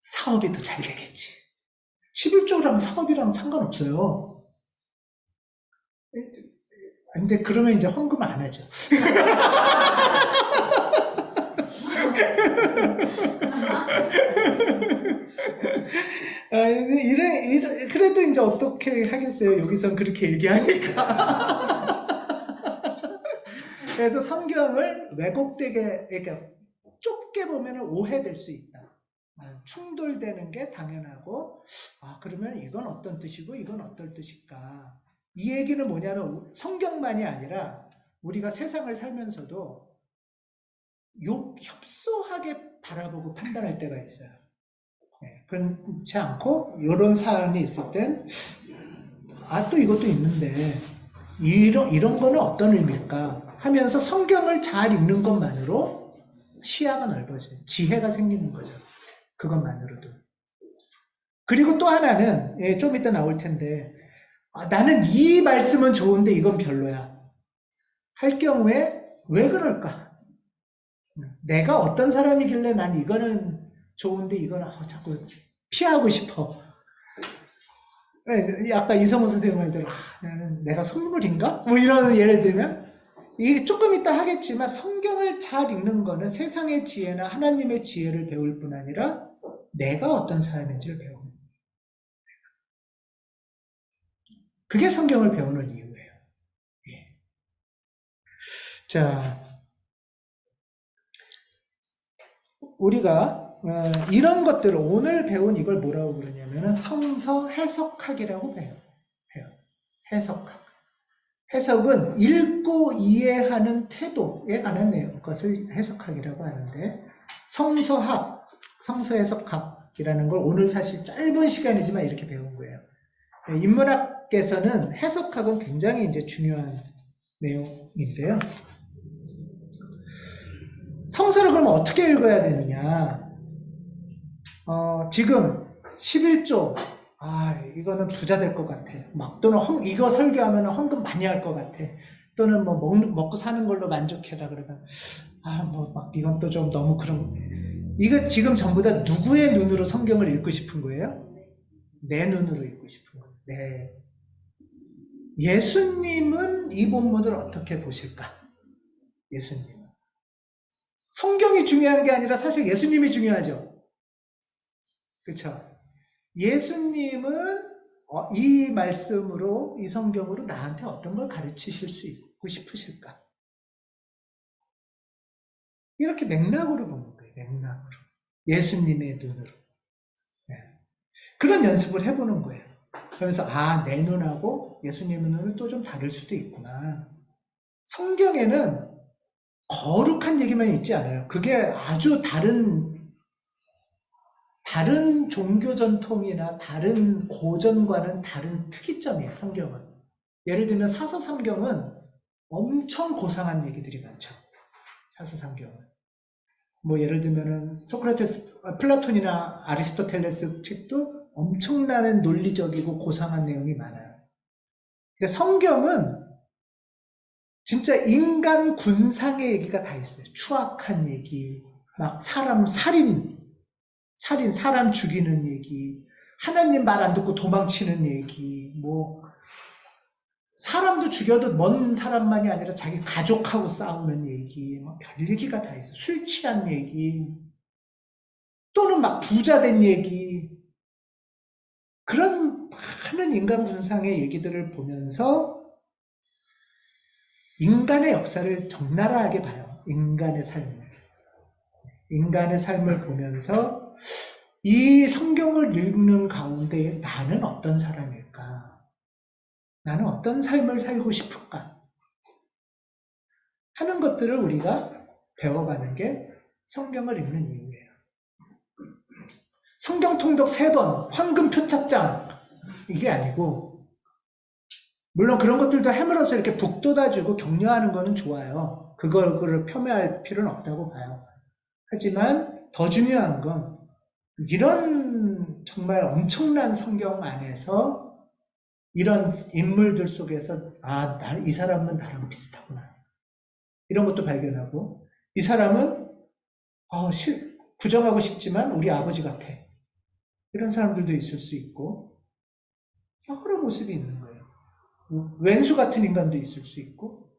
사업이 더 잘 되겠지. 11조랑 사업이랑 상관없어요. 근데 그러면 이제 헌금 안 하죠. 그래도 이제 어떻게 하겠어요? 여기선 그렇게 얘기하니까. 그래서 성경을 왜곡되게, 그러니까 좁게 보면 오해될 수 있다. 충돌되는 게 당연하고, 그러면 이건 어떤 뜻이고 이건 어떨 뜻일까? 이 얘기는 뭐냐면 성경만이 아니라 우리가 세상을 살면서도 협소하게 바라보고 판단할 때가 있어요. 그렇지 않고 이런 사안이 있을 땐 또 이것도 있는데 이런 거는 어떤 의미일까 하면서 성경을 잘 읽는 것만으로 시야가 넓어져요. 지혜가 생기는 거죠. 그것만으로도. 그리고 또 하나는 좀 이따 나올 텐데 나는 이 말씀은 좋은데 이건 별로야 할 경우에 왜 그럴까? 내가 어떤 사람이길래 난 이거는 좋은데 이건 자꾸 피하고 싶어. 아까 이성우 선생님 말대로 나는 내가 선물인가? 뭐 이런 예를 들면 이게 조금 이따 하겠지만 성경을 잘 읽는 거는 세상의 지혜나 하나님의 지혜를 배울 뿐 아니라 내가 어떤 사람인지를 배우는 거예요. 그게 성경을 배우는 이유예요. 예. 자, 우리가 이런 것들을 오늘 배운 이걸 뭐라고 그러냐면 성서 해석학이라고 해요. 해석학. 해석은 읽고 이해하는 태도에 관한 내용, 것을 해석학이라고 하는데 성서학, 성서해석학이라는 걸 오늘 사실 짧은 시간이지만 이렇게 배운 거예요. 인문학계에서는 해석학은 굉장히 이제 중요한 내용인데요. 성서를 그럼 어떻게 읽어야 되느냐? 지금 11조, 이거는 부자 될 것 같아. 또는 이거 설교하면 헌금 많이 할 것 같아. 또는 뭐 먹고 사는 걸로 만족해라 그러면, 이건 또 좀 너무 그런, 이거 지금 전부 다 누구의 눈으로 성경을 읽고 싶은 거예요? 내 눈으로 읽고 싶은 거예요. 네. 예수님은 이 본문을 어떻게 보실까? 예수님은. 성경이 중요한 게 아니라 사실 예수님이 중요하죠. 그렇죠? 예수님은 이 말씀으로, 이 성경으로 나한테 어떤 걸 가르치실 수 있고 싶으실까? 이렇게 맥락으로 보는 거예요. 맥락으로. 예수님의 눈으로. 네. 그런 연습을 해보는 거예요. 그러면서 내 눈하고 예수님의 눈은 또 좀 다를 수도 있구나. 성경에는 거룩한 얘기만 있지 않아요. 그게 아주 다른 종교 전통이나 다른 고전과는 다른 특이점이에요. 성경은. 예를 들면 사서삼경은 엄청 고상한 얘기들이 많죠. 사서삼경은. 예를 들면은 소크라테스, 플라톤이나 아리스토텔레스 책도 엄청나는 논리적이고 고상한 내용이 많아요. 그러니까 성경은 진짜 인간 군상의 얘기가 다 있어요. 추악한 얘기, 막 사람 사람 죽이는 얘기, 하나님 말 안 듣고 도망치는 얘기, 사람도 죽여도 먼 사람만이 아니라 자기 가족하고 싸우는 얘기, 별 얘기가 다 있어요. 술 취한 얘기, 또는 막 부자 된 얘기, 그런 많은 인간 군상의 얘기들을 보면서 인간의 역사를 적나라하게 봐요. 인간의 삶을 보면서 이 성경을 읽는 가운데 나는 어떤 사람일까? 나는 어떤 삶을 살고 싶을까? 하는 것들을 우리가 배워가는 게 성경을 읽는 이유예요. 성경 통독 3번, 황금 표착장, 이게 아니고, 물론 그런 것들도 해물어서 이렇게 북돋아주고 격려하는 거는 좋아요. 그걸 폄훼할 필요는 없다고 봐요. 하지만 더 중요한 건 이런 정말 엄청난 성경 안에서 이런 인물들 속에서 이 사람은 나랑 비슷하구나. 이런 것도 발견하고, 이 사람은 부정하고 싶지만 우리 아버지 같아. 이런 사람들도 있을 수 있고, 여러 모습이 있는 거예요. 왼수 같은 인간도 있을 수 있고,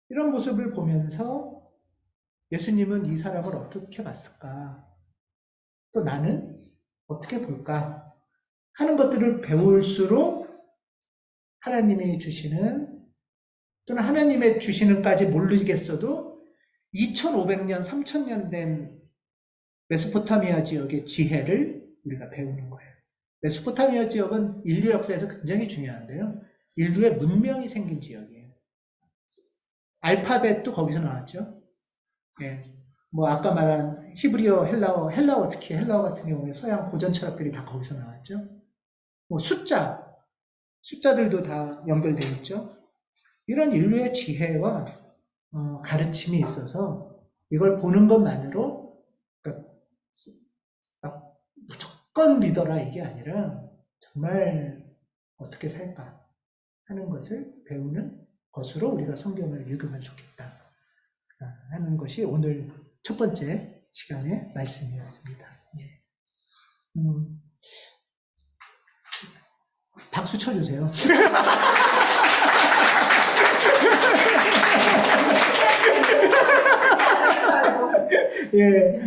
이런 모습을 보면서 예수님은 이 사람을 어떻게 봤을까? 또 나는 어떻게 볼까? 하는 것들을 배울수록 하나님이 주시는, 또는 하나님의 주시는까지 모르겠어도 2500년, 3000년 된 메소포타미아 지역의 지혜를 우리가 배우는 거예요. 메소포타미아 지역은 인류 역사에서 굉장히 중요한데요. 인류의 문명이 생긴 지역이에요. 알파벳도 거기서 나왔죠. 네. 아까 말한 히브리어, 헬라어, 특히 헬라어 같은 경우에 서양 고전 철학들이 다 거기서 나왔죠. 숫자들도 다 연결되어 있죠. 이런 인류의 지혜와 가르침이 있어서 이걸 보는 것만으로 무조건 믿어라 이게 아니라 정말 어떻게 살까 하는 것을 배우는 것으로 우리가 성경을 읽으면 좋겠다 하는 것이 오늘 첫 번째 시간의 말씀이었습니다. 예. 박수 쳐주세요. 예.